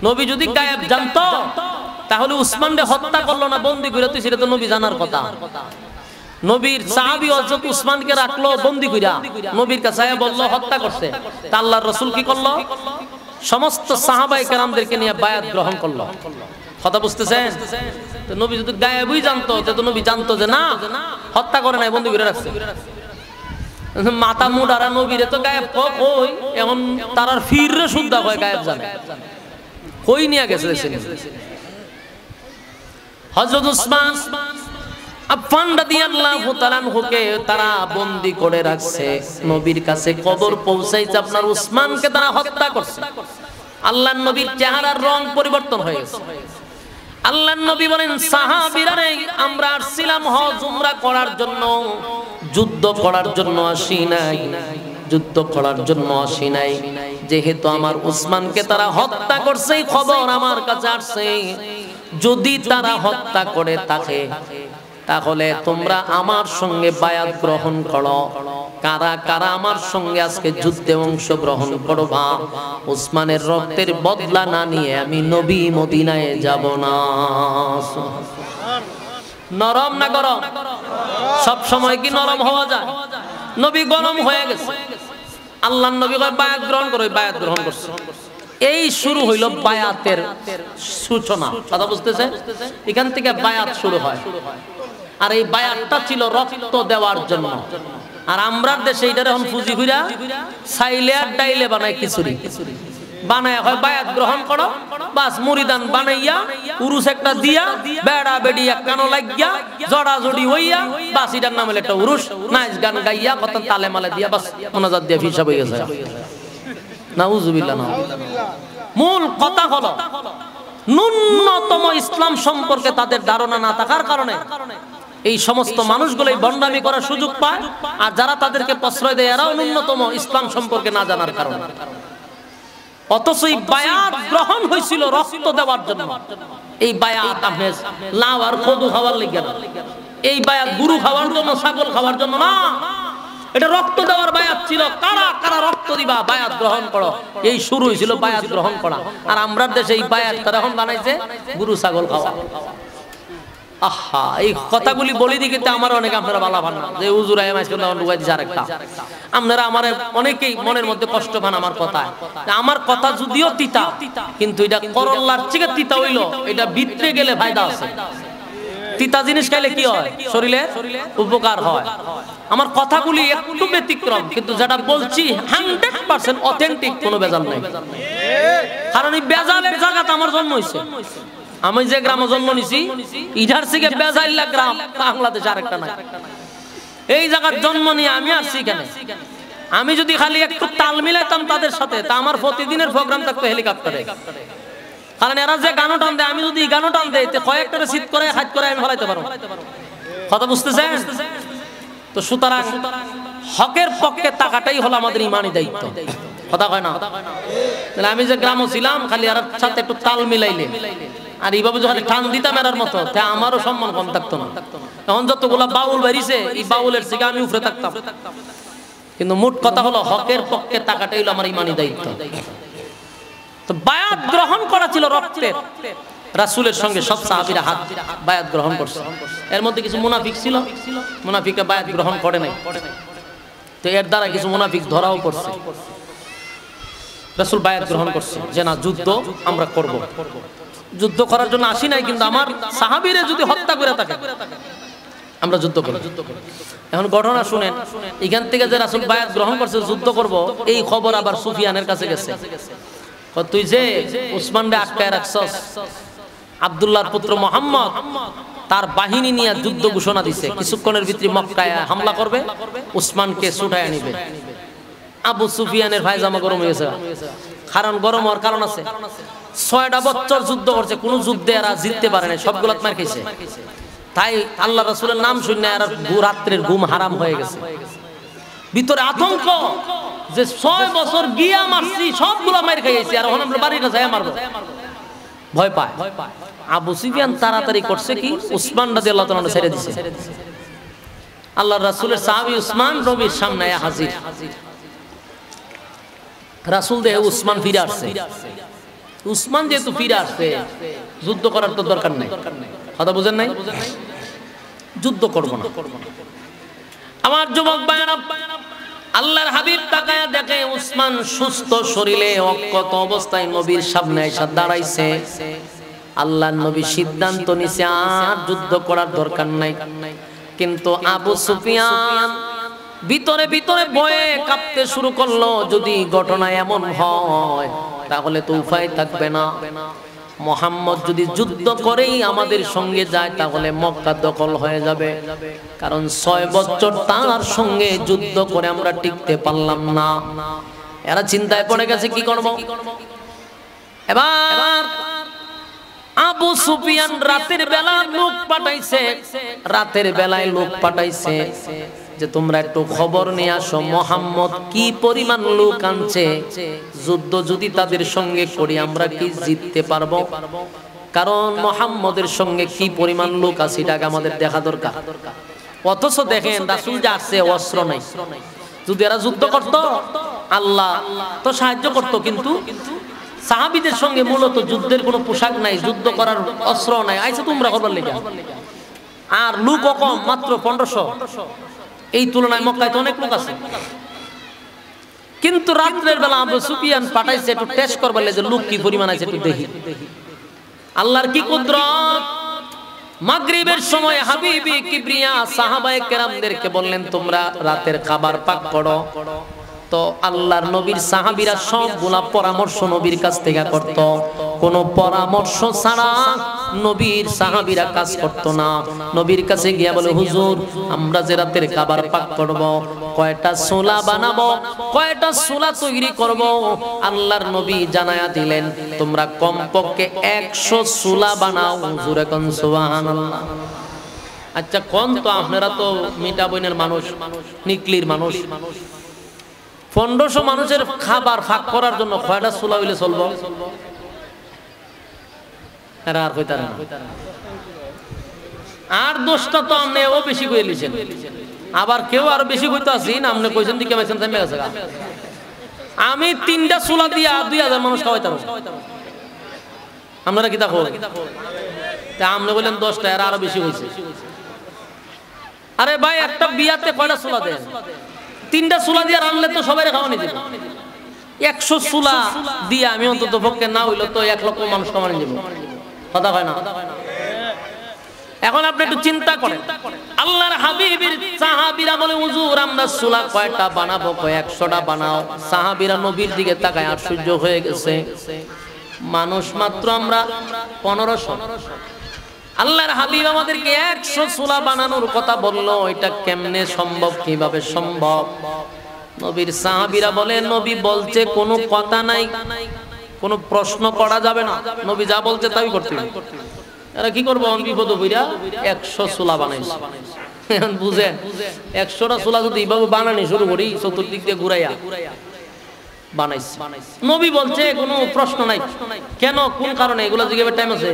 নবী যদি গায়েব জানতো তাহলে উসমানকে হত্যা করলো না, বন্দী করে, তুই সেটা তো নবী জানার কথা। নবীর সাহাবী হযরত উসমানকে রাখলো বন্দী কইরা, নবীর কাছে বললো হত্যা করছে। তা আল্লাহর রাসূল কি করলো? সমস্ত সাহাবায়ে কেরামদেরকে নিয়ে বায়াত গ্রহণ করলো। কথা বুঝতেছেন? তো নবী যদি গায়েবই জানতো, তো নবী জানতো যে না, হত্যা করে নাই, বন্দী করে রাখছে। মাথা মুডারা নবীরে তো গায়েব কই, এখন তারার ফিররে শুদ্ধা হয় গায়েব জানে, কই নিয়ে গেছে। হযরত উসমান আফফান রাদিয়াল্লাহু তাআলা আনহুকে তারা বন্দী করে রাখছে, নবীর কাছে খবর পৌঁছাইছে আপনার উসমানকে তারা হত্যা করছে। আল্লাহর নবীর চেহারার রং পরিবর্তন হয়ে গেছে। আল্লাহর নবী বলেন, সাহাবীরা আমরা আসছিলাম হজ উমরা করার জন্য, যুদ্ধ করার জন্য আসি নাই, যুদ্ধ করার জন্য আসি নাই। যেহেতু আমার উসমানকে তারা হত্যা করছে খবর আমার কাছে আসছে, যদি তারা হত্যা করে থাকে তাহলে তোমরা আমার সঙ্গে বায়াত গ্রহণ করো। কারা কারা আমার সঙ্গে আজকে যুদ্ধে অংশগ্রহণ করবা? উসমানের রক্তের বদলা না নিয়ে আমি নবী মদিনায় যাব না। নরম না গরম? সব সময় কি নরম হওয়া যায়? নবী গরম হয়ে গেছে। আল্লাহর নবী কয় বায়াত গ্রহণ করো, বায়াত গ্রহণ করছে। এই শুরু হইল বায়াতের সূচনা। কথা বুঝতেছেন? এখান থেকে বায়াত শুরু হয়। আর এই বায়াতটা ছিল রক্ত দেওয়ার জন্য। আর আমরা দেশে এইটার এখন ফুজি ঘুরা ছাইলে আর ডাইলে বানায় খিচুড়ি বানায়, হয় বায়াত গ্রহণ করো, বাস মুরিদান বানাইয়া উরুস একটা দিয়া বেড়া বেড়ি এক কানো লাগিয়া জড়া জড়ি হইয়া বাস এটার নাম হলো একটা উরুস, নাচ গান গাইয়া কত তালে মালে দিয়া বাস মোনাজাত দিয়া হিসাব হয়ে গেছে। নাউজুবিল্লাহ। মূল কথা হলো ন্যূনতম ইসলাম সম্পর্কে তাদের ধারণা না থাকার কারণে এই সমস্ত মানুষগুলোই বন্ডামি করার সুযোগ পায়, আর যারা তাদেরকে প্রশ্রয় দেয় এরাও ন্যূনতম ইসলাম সম্পর্কে না জানার কারণে। অথচ এই বায়াত গ্রহণ হয়েছিল রক্ত দেওয়ার জন্য। এই বায়াত আপনি লাউ আর কদু খাওয়ার লেগে না, এই বায়াত গরু খাওয়ার জন্য, ছাগল খাওয়ার জন্য না, এটা রক্ত দেওয়ার বায়াত ছিল। কারা কারা রক্ত দিবা, বায়াত গ্রহণ করো, এই শুরু হয়েছিল বায়াত গ্রহণ করা। আর আমরা দেশে এই বায়াত তারা এখন বানাইছে গরু ছাগল খাওয়া। আহা, এই কথাগুলি বলি দিকে আমার অনেক আপনারা বালা ভান না যে হুজুর ঢুকাই দিচ্ছে আরেকটা। আপনারা আমার অনেকেই মনের মধ্যে কষ্ট পান আমার কথা। আমার কথা যদিও তিতা, কিন্তু এটা করল্লার থেকে তিতা হইল, এটা ভিতরে গেলে ফায়দা আছে। তিতা জিনিস খাইলে কি হয়? শরীরে উপকার হয়। আমার কথাগুলি একটু ব্যতিক্রম, কিন্তু যেটা বলছি 100% অথেন্টিক, কোনো বেজাল নাই। কারণ এই বেজালের জায়গাতে আমার জন্ম হয়েছে। আমি যে গ্রামে জন্ম নিছি ইধার থেকে বেজাইল্লা গ্রাম বাংলাদেশ আরেকটা নাই। এই জায়গার জন্ম নিয়ে আমি আসছি এখানে। আমি যদি খালি একটু তাল মিলাইতাম তাদের সাথে, তা আমার প্রতিদিনের প্রোগ্রাম থাকতো হেলিকপ্টারে। কারণ এরা যে গানও টান দেয়, আমি যদি গানও টান দেয় কয়েকটা শীত করে হাত করে আমি ফলাইতে পারবো। কথা বুঝতেছেন? তো সুতরাং হকের পক্ষে তাকাটাই হলো আমাদের ইমানি দায়িত্ব। কথা কয় না? তাহলে আমি যে গ্রামও ছিলাম খালি আর সাথে একটু তাল মিলাইলে আর এইভাবে যখন টান দিতাম এরার মতো, আমারও সম্মান কম থাকতো না। এখন যতগুলা বাউল বেরিয়েছে, এই বাউলের থেকে আমি উপরে থাকতাম। কিন্তু মোট কথা হলো হকের পক্ষে তাকাটাই হলো আমার ইমানি দায়িত্ব। তো বায়াত গ্রহণ করা ছিল রক্তের। রাসূলের সঙ্গে সব সাহাবীরা হাত বায়াত গ্রহণ করছে। এর মধ্যে কিছু মুনাফিক ছিল, মুনাফিকরা বায়াত গ্রহণ করে নাই। তো এর দ্বারা কিছু মুনাফিক ধরাও পড়ছে। রাসূল বায়াত গ্রহণ করছে যে না, যুদ্ধ আমরা করব। যুদ্ধ করার জন্য আসি নাই, কিন্তু আমার সাহাবীরা যদি হত্যা করে থাকে আমরা যুদ্ধ করব। এখন ঘটনা শুনেন, এখান থেকে যে রাসূল বায়াত গ্রহণ করছে যুদ্ধ করব, এই খবর আবার সুফিয়ানের কাছে গেছে। তুই যে উসমানরে আটকায় রাখছস, আব্দুল্লাহর পুত্র মুহাম্মদ তার বাহিনী নিয়ে যুদ্ধ ঘোষণা দিছে, কিছুক্ষণের ভিতরে মক্কায় হামলা করবে, উসমানকে ছুটায় নিবে। আবু সুফিয়ানের ভাইজামা গরম হয়েছে, কারণ গরম হওয়ার কারণ আছে। 6টা বছর যুদ্ধ করছে, কোন যুদ্ধে এরা জিততে পারে না, সবগুলো মার খেয়েছে। তাই আল্লাহ রাসূলের নাম শুনে এরা রাত্রের ঘুম হারাম হয়ে গেছে। ভিতরে আতঙ্ক যে 6 বছর গিয়া মারছি, সবগুলো মার খাইয়েছি, আর এখন আমরা বাড়িটা যাই মারবো, ভয় পায়। আবু সুফিয়ান তাড়াতাড়ি করছে কি, উসমান রাদিয়াল্লাহু তাআলা ছেড়ে দিয়েছে। আল্লাহর রাসূলের সাহাবী উসমান নবীর সামনে হাজির। রাসূল দেখে উসমান ফিরে আসছে। উসমান যেহেতু ফিরে আসছে, যুদ্ধ করার তো দরকার নাই, কথা বুঝেন নাই, যুদ্ধ করব না। আমার যুবক ভাইরা, আল্লাহর হাবিব তাকায়া দেখে উসমান সুস্থ শরীরে অক্ষত অবস্থায় নবীর সামনে এসে দাঁড়াইছে। আল্লাহর নবী সিদ্ধান্ত নিছে আর যুদ্ধ করার দরকার নাই। কিন্তু আবু সুফিয়ান ভিতরে ভিতরে ভয়ে কাঁপতে শুরু করলো, যদি ঘটনা এমন হয় তাহলে তো উপায় থাকবে না। মুহাম্মদ যদি যুদ্ধ করেই আমাদের সঙ্গে যায় তাহলে মক্কা দখল হয়ে যাবে, কারণ 6 বছর তার সঙ্গে যুদ্ধ করে আমরা টিকতে পারলাম না। এরা চিন্তায় পড়ে গেছে, কি করব। এবার আবু সুফিয়ান রাতের বেলা লোক পাঠাইছে, রাতের বেলায় লোক পাঠাইছে যে তোমরা একটু খবর নিয়ে আসো মুহাম্মদ কি পরিমাণ লোক আনছে, যুদ্ধ যদি তাদের সঙ্গে করি আমরা কি জিততে পারবো, কারণ মুহাম্মদের সঙ্গে কি পরিমাণ লোক আছে এটা আমাদের দেখা দরকার। অথচ দেখেন রাসূল যে আসছে অস্ত্র নাই, যদি এরা যুদ্ধ করত আল্লাহ তো সাহায্য করত, কিন্তু সাহাবীদের সঙ্গে মূলত যুদ্ধের কোনো পোশাক নাই, যুদ্ধ করার অস্ত্র নাই, আইছে তোমরা করবার লেগে। আর লোক কম, মাত্র 1500, এই তুলনায় মক্কায় তো অনেক লোক আছে। কিন্তু রাত্রের বেলা আবু সুফিয়ান পাঠাইছে একটু টেস্ট করবার লেগে, লোক কি পরিমাণ আছে একটু দেখি। আল্লাহর কি কুদরত! মাগরিবের সময় হাবিবি কিবরিয়া সাহাবায়ে কেরামদেরকে বললেন তোমরা রাতের খাবার পাক করো। তো আল্লাহর নবীর সাহাবীরা সবগুলা পরামর্শ নবীর কাছ থেকে করত, কোনো পরামর্শ ছাড়া নবীর সাহাবীরা কাজ করত না। নবীর কাছে গিয়া বলে, হুজুর আমরা যে রাতের খাবার পাক করব, কয়টা ছোলা বানাবো, কয়টা ছোলা তৈরি করব। আল্লাহর নবী জানায়া দিলেন তোমরা কমপক্ষে 100 ছোলা বানাও। হুজুরে কোন সুবহানাল্লাহ। আচ্ছা কোন তো আপনারা তো মিটা বইনের মানুষ, নিকলির মানুষ, 1500 মানুষের খাবার ফাঁক করার জন্য কয়টা ছোলা হইলে চলবো? আর কইতার না, আর 10টা তো আপনি ও বেশি কইে লিছেন, আবার কেউ আরো বেশি কইতে আছেন, আপনি কইছেন দিকে মেছেন থেমে গেছে। আমি 3টা ছোলা দিয়া 2000 মানুষ খাওয়াইতাম, আপনারা কি তা কই? তা আপনি বললেন 10টা, আর আরো বেশি হইছে। আরে ভাই একটা বিয়াতে কয়টা ছোলা দেন? 3টা ছোলা দিয়ে রান্নলে তো সবাই খাওয়ানি যাবে। 100 ছোলা দিয়ে আমি অন্তত পক্ষে না হইলো তো 1 লক্ষ মানুষ খাওয়ানি যাবে, কথা হয় না? এখন আপনি একটু চিন্তা করেন, আল্লাহর হাবিবের সাহাবীরা বলে হুজুর আমরা ছোলা কয়টা বানাবো? 100টা বানাও। সাহাবীরা নবীর দিকে তাকায় আশ্চর্য হয়ে গেছে, মানুষ মাত্র আমরা 1500। আল্লাহর হাবিব আমাদেরকে 100 ছোলা বানানোর কথা বললো, এটা কেমনে সম্ভব, কিভাবে সম্ভব? নবীর সাহাবীরা বলে নবী বলছে কোনো কথা নাই, কোনো প্রশ্ন করা যাবে না, নবী যা বলছে তাই করতে হবে। এরা কি করবো, বিপদ বইরা 100 ছোলা বানাইছে। এখন বুঝেন 100টা ছোলা যদি এইভাবে বানানি শুরু করি, চতুর্দিক দিয়ে ঘুরাইয়া বানাইছে। নবী বলছে কোনো প্রশ্ন নাই, কেন কোন কারণে এগুলো জিজ্ঞাসার টাইম আছে।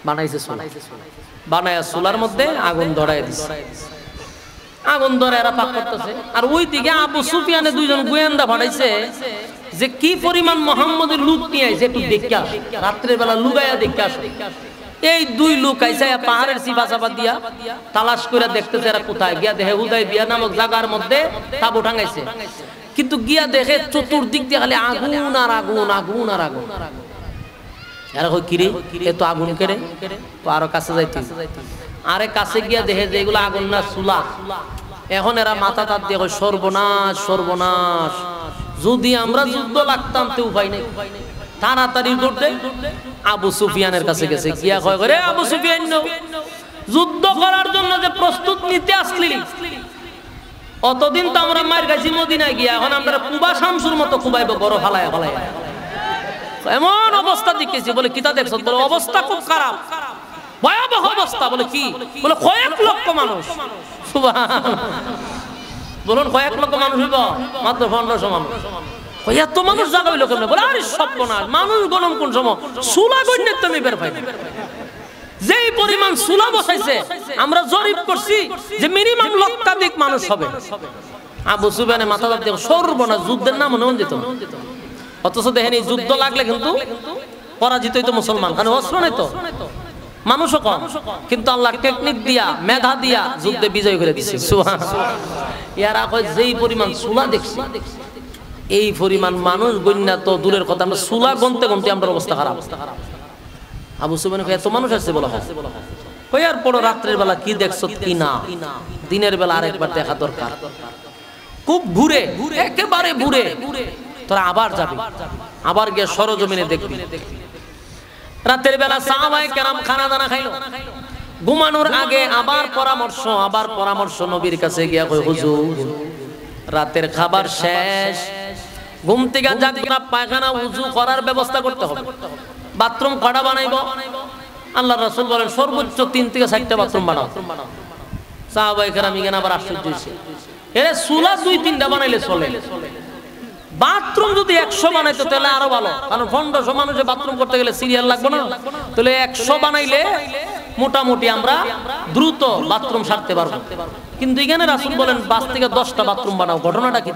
বানাইছে ছোলা, বানায়া ছোলার মধ্যে আগুন ধরায় দিছে, আগুন ধরে এরা পাক করতেছে। আর ওই দিকে আবু সুফিয়ানে 2জন গোয়েন্দা পাঠাইছে যে কি পরিমাণ মুহাম্মদের লোক নিয়ে আইছে একটু দেখে আস, রাত্রের বেলা লুগাইয়া দেখে আস। এই 2 লোক আইছে পাহাড়ের চিপা চাপা দিয়া তালাশ করে দেখতেছে এরা কোথায়। গিয়া দেখে হুদাইবিয়া নামক জায়গার মধ্যে তাবু টাঙাইছে, কিন্তু গিয়া দেখে চতুর্দিক দিয়ে খালি আগুন আর আগুন, আগুন আর আগুন। এরা কই কিরে এত আগুন কেড়ে, তো আরো কাছে যাইতে, আরে কাছে গিয়া দেখে যে এগুলো আগুন না চুলা। এখন এরা মাথা তার দিয়ে কই সর্বনাশ সর্বনাশ, যদি আমরা যুদ্ধ লাগতাম তো উপায় নেই, তাড়াতাড়ি করতে আবু সুফিয়ানের কাছে গেছে, গিয়া কয় করে আবু সুফিয়ান যুদ্ধ করার জন্য যে প্রস্তুত নিতে আসলি, অতদিন তো আমরা মায়ের কাছে মদিনায় গিয়া, এখন আমরা কুবা শামসুর মতো কুবাইব বড় ফালায় ফালায়। এমন অবস্থা দেখেছি। বলে কিতা দেখছ? বলে অবস্থা খুব খারাপ, ভয়াবহ অবস্থা। বলে কি? বলে কয়েক লক্ষ মানুষ। বলুন কয়েক লক্ষ মানুষ হইব? মাত্র 1500 মানুষ। এত মানুষ জায়গা হইল কেমনে? বলে আরে সর্বনাশ, মানুষ গণন কোন সময়? সুলা গণ্যে তুমি বের পাই না। যেই পরিমাণ সুলা বসাইছে, আমরা জরিপ করছি যে মিনিমাম লক্ষাধিক মানুষ হবে। আবু সুফিয়ানের মাথা দাঁত দিয়ে সর্বনাশ, যুদ্ধের নাম মনে যেত। অথচ দেখেন এই যুদ্ধ লাগলে কিন্তু পরাজিতই তো মুসলমান, কারণ অস্ত্র নেই তো, মানুষও কম, কিন্তু আল্লাহ টেকনিক দিয়া, মেধা দিয়া যুদ্ধে বিজয় করে দিচ্ছে। এরা কয় যেই পরিমাণ সুলা দেখছি, এই পরিমাণ মানুষ গণ্যা তো দূরের কথা, আমরা সুলা গনতে গনতে আমরা অবস্থা খারাপ। আবু সুফিয়ান কয় এত মানুষ আসছে? বলা হয় কই আর পড়ো রাত্রের বেলা কি দেখছো কি না, দিনের বেলা আরেকবার দেখা দরকার। খুব ঘুরে, একেবারে ঘুরে তোরা আবার যাবি, আবার গিয়ে সরজমিনে দেখবি। রাতের বেলা সাহাবায়ে কেরাম খানা দানা খাইলো, ঘুমানোর আগে আবার পরামর্শ নবীর কাছে গিয়া কই হুজুর রাতের খাবার শেষ, ঘুম থেকে জাগরা পায়খানা উযু করার ব্যবস্থা করতে হবে, বাথরুম কটা বানাইবো? আল্লাহর রাসূল বলেন সর্বোচ্চ 3 থেকে 4টা বাথরুম বানাও। সাহাবায়ে কেরাম ইগেন আবার আশ্চর্য হইছে, এরে সুলা 2-3টা বানাইলে চলে, বাথরুম যদি 100 বানাইতো তাহলে আরো ভালো, কারণ 1500 মানুষে বাথরুম করতে গেলে সিরিয়াল লাগবে না? তাহলে 100 বানাইলে মোটামুটি আমরা দ্রুত বাথরুম সারতে পারবো। কিন্তু এখানে রাসূল বলেন 5 থেকে 10টা বাথরুম বানাও। ঘটনাটা কি?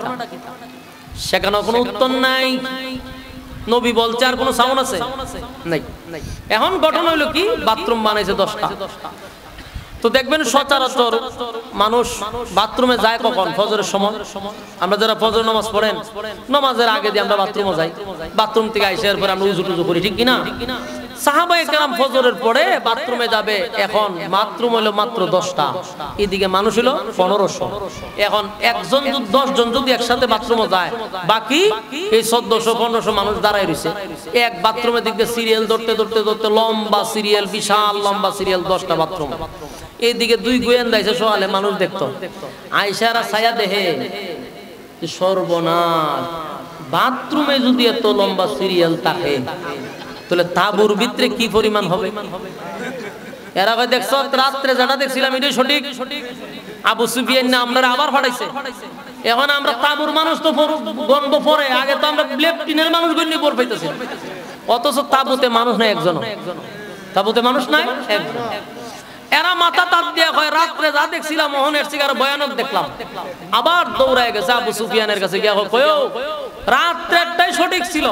সেখানে কোনো উত্তর নাই। নবী বলছে আর কোনো সাউন্ড আছে নাই। এখন ঘটনা হইলো কি, বাথরুম বানাইছে 10টা। তো দেখবেন সচরাচর মানুষ বাথরুমে যায় কখন? ফজরের সময়। আমরা যারা ফজর নামাজ পড়েন, নামাজের আগে দিয়ে আমরা বাথরুমে যাই, বাথরুম থেকে আইসার পরে আমরা উজু টুজু করি, ঠিক কিনা? সাহাবায়ে কেরাম ফজরের পরে বাথরুমে যাবে, এখন বাথরুম হলো মাত্র 10টা, এদিকে মানুষ হলো 1500। এখন একজন 10 জন যদি একসাথে বাথরুমে যায়, বাকি এই 1400-1500 মানুষ দাঁড়ায় রয়েছে এক বাথরুমের দিকে, সিরিয়াল ধরতে ধরতে ধরতে লম্বা সিরিয়াল, বিশাল লম্বা সিরিয়াল, 10টা বাথরুম। এইদিকে 2 গোয়েন্দা এসে সোয়ালে মানুষ দেখতো, আয়সারা ছায়া দেহে সর্বনাশ, বাথরুমে যদি এত লম্বা সিরিয়াল থাকে তাহলে তাঁবুর ভিতরে কি পরিমাণ হবে? এরা কয় দেখছো রাত্রে যেটা দেখছিলাম এটাই সঠিক। আবু সুফিয়ান না আমরা আবার ফাটাইছে। এখন আমরা তাঁবুর মানুষ তো গণব পরে, আগে তো আমরা লেফটিনের মানুষ গণ্য পর পাইতেছি, অথচ তাঁবুতে মানুষ নাই একজন, তাঁবুতে মানুষ নাই একজন। এরা মাথা তাপ দিয়ে কয় রাত্রে যা দেখছিলাম মোহনের সিগার ভয়ানক দেখলাম। আবার দৌড়ায় গেছে আবু সুফিয়ানের কাছে গিয়া কয় রাত্রে একটাই সঠিক ছিল,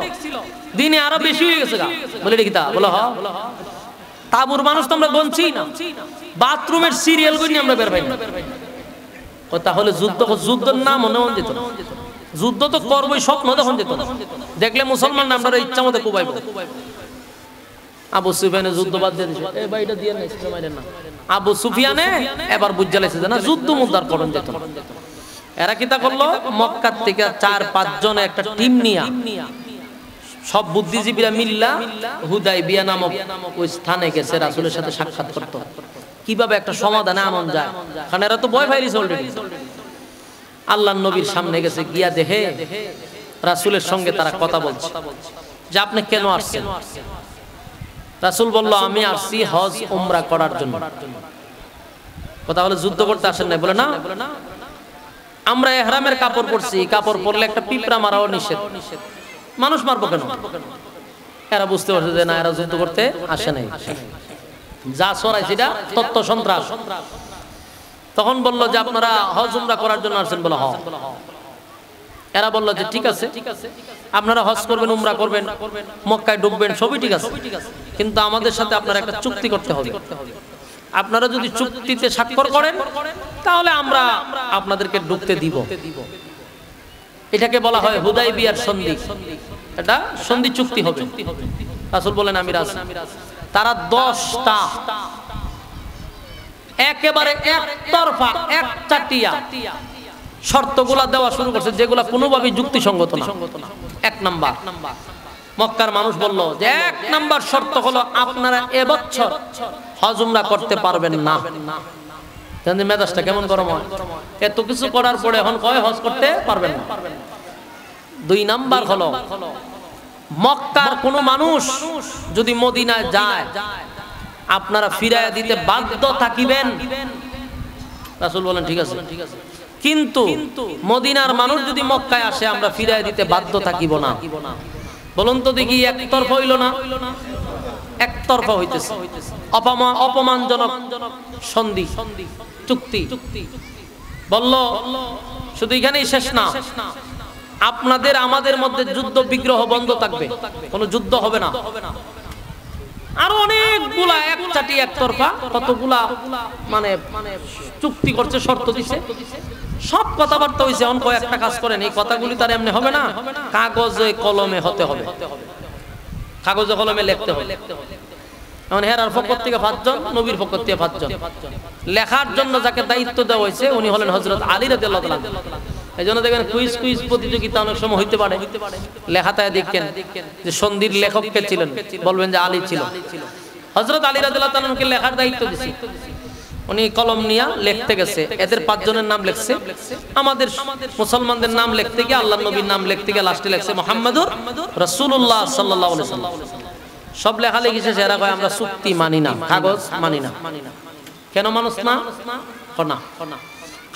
দিনে আরো বেশি হয়ে গেছে। বলে এটা কিতা? বলে হ, তাঁবুর মানুষ তো আমরা গনছি না, বাথরুমের সিরিয়াল গনি আমরা বের পাই না। তাহলে যুদ্ধের নাম মনে যেত, যুদ্ধ তো করবই, স্বপ্ন তখন যেত, দেখলে মুসলমান আমরা ইচ্ছা মতো কুবাইব। আবু সুফিয়ানে যুদ্ধ বাদ দিয়ে দিয়েছে, এই ভাইটা দিয়ে না। আবু সুফিয়ানে এবার বুঝালাইছে যে না, যুদ্ধ মুদ্রার করণ যেত না। এরা কিতা করলো, মক্কা থেকে 4-5 জন একটা টিম নিয়া, সব বুদ্ধিজীবীরা মিল্লা হুদাইবিয়া নামক ওই স্থানে গেছে রাসূলের সাথে সাক্ষাৎ করতে, কিভাবে একটা সমাধানে আনন যায়, কারণ এরা তো ভয় পাইছে অলরেডি। আল্লাহর নবীর সামনে গেছে, গিয়া দেখে রাসূলের সঙ্গে তারা কথা বলছে যে আপনি কেন আসছেন? রাসূল বলল আমি আসছি হজ উমরা করার জন্য। কথা হলো যুদ্ধ করতে আসেন নাই? বলে না, আমরা ইহরামের কাপড় পরছি, কাপড় পরলে একটা পিঁপড়া মারাও নিষেধ, মানুষ মারবো কেন? এরা বুঝতে পারছে যে না, এরা যুদ্ধ করতে আসে নাই, যা সরাই সেটা তত্ত্ব সন্ত্রাস। তখন বলল যে আপনারা হজ উমরা করার জন্য আসেন? বলে হ্যাঁ। এরা বলল যে ঠিক আছে, আপনারা হজ করবেন, উমরা করবেন, মক্কায় ঢুকবেন, সবই ঠিক আছে, কিন্তু আমাদের সাথে আপনারা একটা চুক্তি করতে হবে। আপনারা যদি চুক্তিতে স্বাক্ষর করেন তাহলে আমরা আপনাদেরকে ঢুকতে দিব। এটাকে বলা হয় হুদাইবিয়ার সন্ধি, এটা সন্ধি চুক্তি হবে। রাসূল বলেন আমি রাজি। তারা 10টা একেবারে একতরফা, একচাটিয়া শর্তগুলা দেওয়া শুরু করছে যেগুলা কোনোভাবেই যুক্তিসঙ্গত না। এক নাম্বার, মক্কার মানুষ বলল যে এক নাম্বার শর্ত হলো আপনারা এবছর হজ উমরা করতে পারবেন না। জানেন মেজাজটা কেমন গরম হয়, এত কিছু করার পরে এখন কয় হজ করতে পারবেন না। দুই নাম্বার হলো মক্কার কোন মানুষ যদি মদিনায় যায় আপনারা ফিরাইয়া দিতে বাধ্য থাকিবেন। রাসূল বলেন ঠিক আছে, কিন্তু মদিনার মানুষ যদি মক্কায় আসে আমরা ফিরাইয়া দিতে বাধ্য থাকিব না। বলুন তো দেখি, একতরফা হইল না? একতরফা হইতেছে, অপমানজনক সন্ধি চুক্তি। বলল শুধু এখানেই শেষ না, আপনাদের আমাদের মধ্যে যুদ্ধ বিগ্রহ বন্ধ থাকবে, কোনো যুদ্ধ হবে না। আরো অনেকগুলা একচাটি একতরফা কতগুলা মানে চুক্তি করছে, শর্ত দিছে, সব কথাবার্তা হইছে। অন কয়েকটা কাজ করেন, এই কথাগুলি তার এমনি হবে না, কাগজে কলমে হতে হবে, কাগজে কলমে লিখতে হবে। এখন হেরার পক্ষ থেকে 5 জন, নবীর পক্ষ থেকে 5 জন। লেখার জন্য যাকে দায়িত্ব দেওয়া হয়েছে উনি হলেন হযরত আলী রাদিয়াল্লাহু তাআলা। এই জন্য দেখবেন কুইজ প্রতিযোগিতা অনেক সময় হইতে পারে, লেখাটায় দেখেন যে সন্ধির লেখক কে ছিলেন, বলবেন যে আলী ছিল। হযরত আলী রাদিয়াল্লাহু তাআলাকে লেখার দায়িত্ব দিয়েছে, উনি কলম নিয়ে লিখতে গেছে। এদের 5 জনের নাম লিখছে, আমাদের মুসলমানদের নাম লিখতে গিয়ে আল্লাহর নবীর নাম লিখতে গিয়ে লাস্টে লিখছে মুহাম্মাদুর রাসূলুল্লাহ সাল্লাল্লাহু আলাইহি ওয়াসাল্লাম। সব লেখালেখি শেষে এরা কয় আমরা চুক্তি মানি না, কাগজ মানি না। কেন মানুষ না?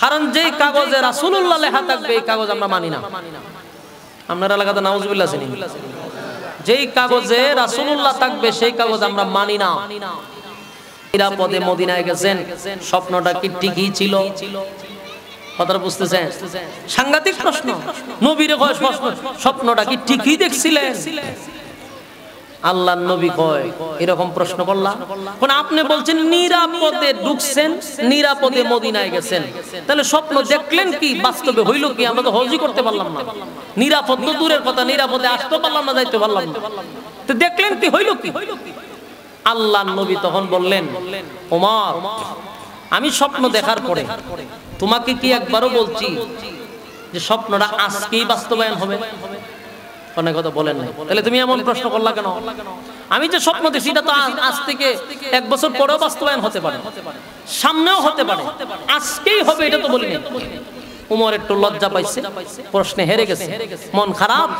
কারণ যেই কাগজে রাসূলুল্লাহ লেখা থাকবে এই কাগজ আমরা মানি না। আপনার এলাকাতে নাউজুবিল্লাহ আছেন? যেই কাগজে রাসূলুল্লাহ থাকবে সেই কাগজ আমরা মানি না। নিরাপদে মদিনায় গেছেন, স্বপ্নটা কি ঠিকই ছিল? কথাটা বুঝতেছেন? সাংঘাতিক প্রশ্ন। নবীরে কয় স্বপ্নটা কি ঠিকই দেখছিলেন? আল্লাহর নবী কয় এরকম প্রশ্ন করলাম, কোন আপনি বলছেন নিরাপদে ঢুকছেন, নিরাপদে মদিনায় গেছেন, তাহলে স্বপ্ন দেখলেন কি, বাস্তবে হইল কি? আমরা তো হজই করতে পারলাম না, নিরাপদ তো দূরের কথা, নিরাপদে আসতে পারলাম না, যাইতে পারলাম না, তো দেখলেন কি, হইল কি? আল্লাহর নবী তখন বললেন, ওমর আমি স্বপ্ন দেখার পরে তোমাকে কি একবারও বলছি যে স্বপ্নটা আজকেই বাস্তবায়ন হবে? অনেক কথা বলেন না, তাহলে তুমি এমন প্রশ্ন করলা কেন? আমি যে স্বপ্ন দেখছি এটা তো আজ থেকে 1 বছর পরেও বাস্তবায়ন হতে পারে, সামনেও হতে পারে, আজকেই হবে এটা তো বলিনি। ওমর একটু লজ্জা পাইছে, প্রশ্নে হেরে গেছে, মন খারাপ,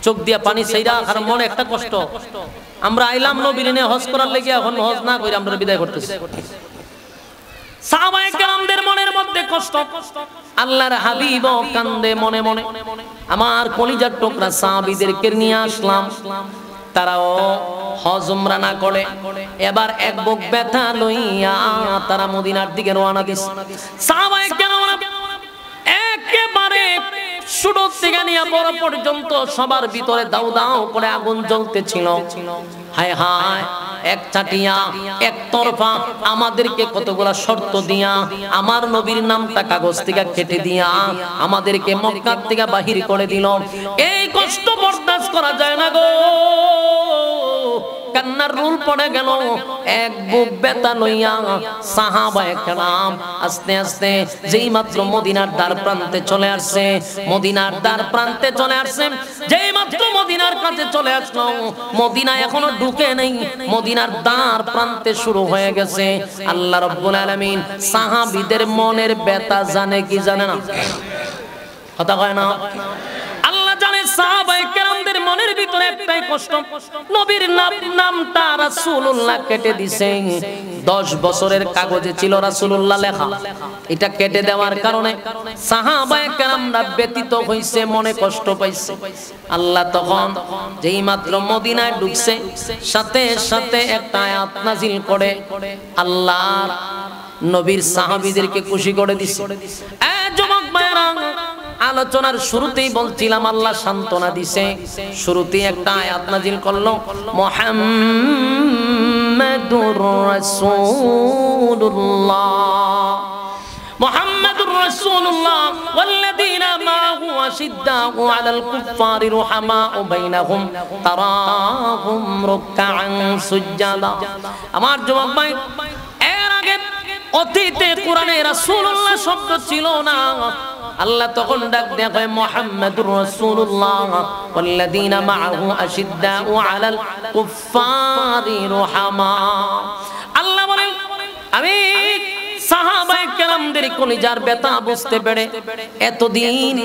চোখ দিয়া পানি ছাইরা, কারণ মনে একটা কষ্ট, আমরা আইলাম নবীর নিয়ে হজ করার লাগি, এখন হজ না করে আমরা বিদায় করতেছি। সাহাবায়ে কেরামদের মনের মধ্যে কষ্ট, আল্লাহর হাবিব কান্দে মনে মনে। আমার কলিজার টুকরা সাহাবীদেরকে নিয়ে আসলাম, তারাও হজ উমরা না করে এবার এক বুক ব্যথা লইয়া তারা মদিনার দিকে রওনা দিছে। সাহাবায়ে কেরাম একেবারে শুরু থেকে নিয়ে বড় পর্যন্ত সবার ভিতরে দাউ দাউ করে আগুন জ্বলতেছিল। হায় হায়, এক চাটিয়া একতরফা আমাদেরকে কতগুলা শর্ত দিয়া, আমার নবীর নামটা কাগজ থেকে কেটে দিয়া আমাদেরকে মক্কা থেকে বাহির করে দিল। এই কষ্ট বরদাস্ত করা যায় না গো, কান্নার রুল পড়ে গেল। এক বুক ব্যথা লইয়া সাহাবায়ে কেরাম আস্তে আস্তে যেই মাত্র মদিনার দ্বার প্রান্তে চলে আসছে, মদিনার দ্বার প্রান্তে চলে আসছে, যেই মাত্র মদিনার কাছে চলে আসলো, মদিনা এখনো ঢুকে নেই, মদিনার দ্বার প্রান্তে শুরু হয়ে গেছে। আল্লাহ রাব্বুল আলামিন সাহাবীদের মনের ব্যথা জানে কি জানে না? কথা কয় না? আল্লাহ জানে সাহাবায়ে কেরামদের মনের ভিতরে একটাই কষ্ট, নবীর নামটা রাসূলুল্লাহ কেটে দিয়েছে। 10 বছরের কাগজে ছিল রাসূলুল্লাহ লেখা, এটা কেটে দেওয়ার কারণে সাহাবায়ে কেরামরা ব্যথিত হইছে, মনে কষ্ট পাইছে। আল্লাহ তখন যেই মাত্র মদিনায় ঢুকছে, সাথে সাথে একটা আয়াত নাজিল করে আল্লাহর নবীর সাহাবীদেরকে খুশি করে দিছে। এ যুবক ভাইরা, আলোচনার শুরুতেই বলছিলাম আল্লাহ সান্ত্বনা দিছে, শুরুতেই একটা আয়াত নাজিল করলো, মুহাম্মাদুর রাসূলুল্লাহ, মুহাম্মাদুর রাসূলুল্লাহ ওয়াল্লাযীনা মা'হু আশিদ্দাউ আলাল কুফফারি রুহামাউ বাইনাহুম তারাহুম রুকআন সুজদা। আমার যুবক ভাই, এর আগে অতীতে কোরআনে রাসূলুল্লাহ শব্দ ছিল না, আল্লাহ তখন ডাক দেয়া হয় মুহাম্মাদুর রাসূলুল্লাহ ওয়াল্লাযীনা মাআহু আশিদ্দাউ আলাল কুফফারি রুহামা। আল্লাহ বলেন আমি সাহাবায়ে কেরামদের কলিজার ব্যথা বুঝতে পেরে এতদিন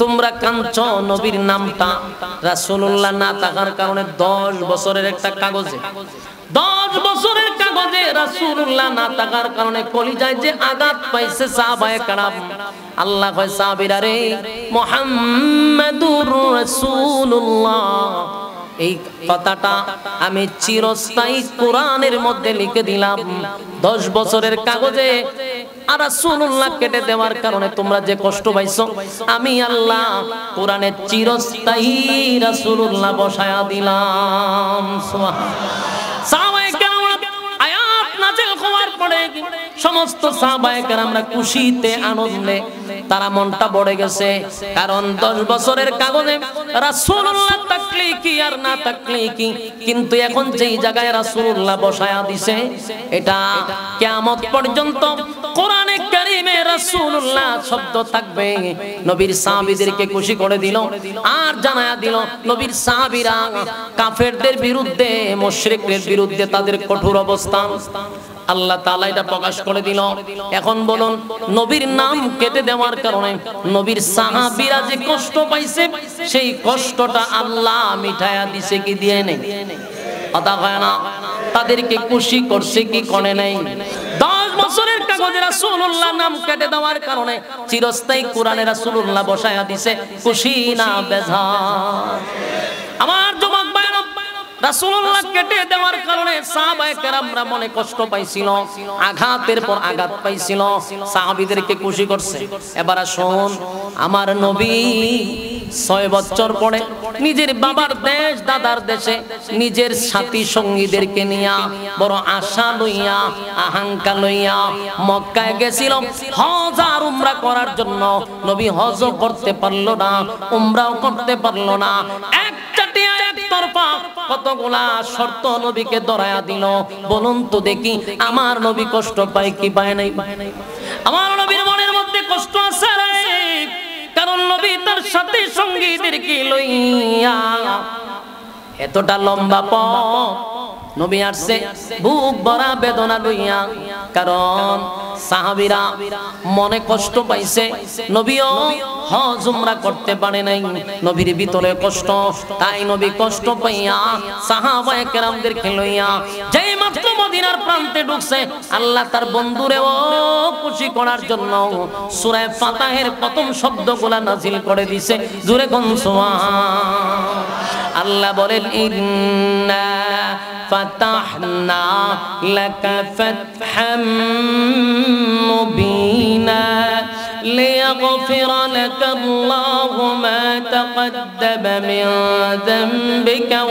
তোমরা কাঁদছো নবীর নামটা রাসূলুল্লাহ না থাকার কারণে 10 বছরের একটা কাগজে 10 বছরের কাগজে রাসূলুল্লাহ না থাকার কারণে কলিজায় যে আঘাত পাইছে সাহাবায়ে কেরাম। আল্লাহ কয় সাহাবীরা রে মুহাম্মাদুর রাসূলুল্লাহ এই কথাটা আমি চিরস্থায়ী কোরআনের মধ্যে লিখে দিলাম। 10 বছরের কাগজে আর রাসূলুল্লাহ কেটে দেওয়ার কারণে তোমরা যে কষ্ট পাইছো আমি আল্লাহ কোরআনে চিরস্থায়ী রাসূলুল্লাহ বসায়া দিলাম। সাহাবায়ে কেরাম আয়াত নাযিল হওয়ার পরে সমস্ত সাহাবায়ে কেরামরা খুশিতে আনন্দে তারা মনটা ভরে গেছে, কারণ 10 বছরের কাগজে রাসূলুল্লাহ থাকলে কি আর না থাকলে কি, কিন্তু এখন যেই জায়গায় রাসূলুল্লাহ বসায়া দিছে এটা কিয়ামত পর্যন্ত কোরআনে কারীমে রাসূলুল্লাহ শব্দ থাকবে। নবীর সাহাবীদেরকে খুশি করে দিল আর জানায়া দিল নবীর সাহাবীরা কাফেরদের বিরুদ্ধে মুশরিকদের বিরুদ্ধে তাদের কঠোর অবস্থান আল্লাহ তাআলা এটা প্রকাশ করে দিল। এখন বলুন নবীর নাম কেটে দেওয়ার কারণে নবীর সাহাবীরা যে কষ্ট পাইছে সেই কষ্টটা আল্লাহ মিটায়া দিছে কি দিয়ে নেই? কথা হয় না? তাদেরকে খুশি করছে কি করে নাই? 10 বছরের কাগজে রাসূলুল্লাহ নাম কেটে দেওয়ার কারণে চিরস্থায়ী কোরআনে রাসূলুল্লাহ বসায়া দিছে, খুশি না বেজার? আমার যুবক ভাইরা রাসূলুল্লাহ কেটে দেওয়ার কারণে সাহাবায়ে কেরামরা মনে কষ্ট পাইছিল, আঘাতের পর আঘাত পাইছিল, সাহাবীদেরকে খুশি করছে। এবার আসুন আমার নবী 6 বছর পরে নিজের বাবার দেশ দাদার দেশে নিজের সাথী সঙ্গীদেরকে নিয়া বড় আশা লইয়া আহাঙ্কা লইয়া মক্কায় গেছিল হজ আর উমরা করার জন্য। নবী হজও করতে পারলো না, উমরাও করতে পারলো না। একতরফা কতগুলা শর্ত নবীকে ধরায়া দিল। বলুন তো দেখি আমার নবী কষ্ট পায় কি পায় নাই? আমার নবীর মনের মধ্যে কষ্ট আছে রে, কারণ নবী তার সাথে সঙ্গীদেরকে লইয়া এতটা লম্বা পথ নবী আসছে বুক ভরা বেদনা লইয়া, কারণ সাহাবীরা মনে কষ্ট পাইছে, নবীও হজ উমরা করতে পারে নাই, নবীর ভিতরে কষ্ট। তাই নবী কষ্ট পাইয়া সাহাবায়ে কেরামদেরকে লইয়া যেই মাত্র মদিনার প্রান্তে ঢুকছে আল্লাহ তার বন্ধুরেও খুশি করার জন্য সূরা ফাতিহার প্রথম শব্দগুলা নাজিল করে দিয়েছে। জোরে কোন সুবহান। আল্লাহ বলেন ইন্না ফাতাহনা লাকা ফাতহাম মুবিনা লিয়াগফিরা লাকা আল্লাহু মা তাকদ্দামা মিন যামবিকা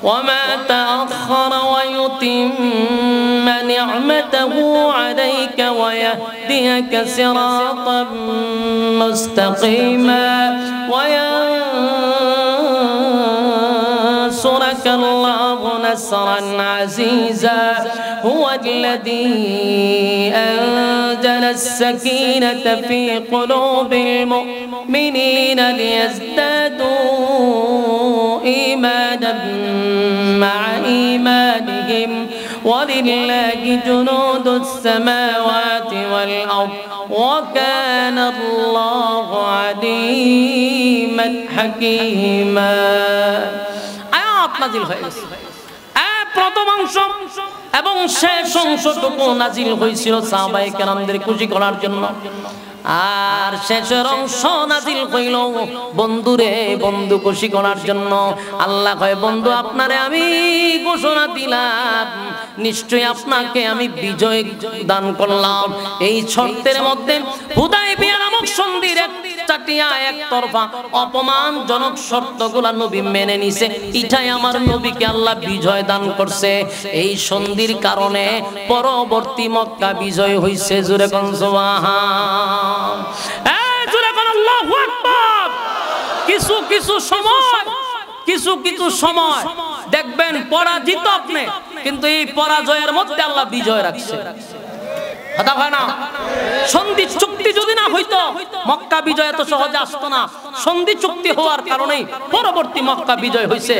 وما تأخر ويتم نعمته عليك ويهديك صراطا مستقيما وينصرك الله نصرا عزيزا هو الذي أنزل السكينة في قلوب المؤمنين ليزدادوا إيمانا مع إيمانهم ولله جنود السماوات والأرض وكان الله عليما حكيما। আয়াত নাজিল হয়েছে, প্রথম অংশ এবং শেষ অংশটুকু নাজিল হয়েছিল সাহাবায়ে কেরামদের খুশি করার জন্য, আর শেষের অংশ নাজিল হইল বন্ধুরে বন্ধু খুশি করার জন্য। আল্লাহ কয় বন্ধু আপনারে আমি ঘোষণা দিলাম, নিশ্চয়ই আপনাকে আমি বিজয় দান করলাম। এই শর্তের মধ্যে হুদায়বিয়া নামক সন্ধির চাটিয়া একতরফা অপমানজনক শর্তগুলা নবী মেনে নিছে, এটাই আমার নবীকে আল্লাহ বিজয় দান করছে। এই সন্ধির কারণে পরবর্তী মক্কা বিজয় হইছে। জোরে কোন সুবহান। জোরে কোন আল্লাহু আকবার। কিছু সময় দেখবেন পরাজিত আপনি, কিন্তু এই পরাজয়ের মধ্যে আল্লাহ বিজয় রাখছে। কথা হয় না? সন্ধি চুক্তি যদি না হইতো মক্কা বিজয় এত সহজে আসতো না। সন্ধি চুক্তি হওয়ার কারণেই পরবর্তী মক্কা বিজয় হয়েছে।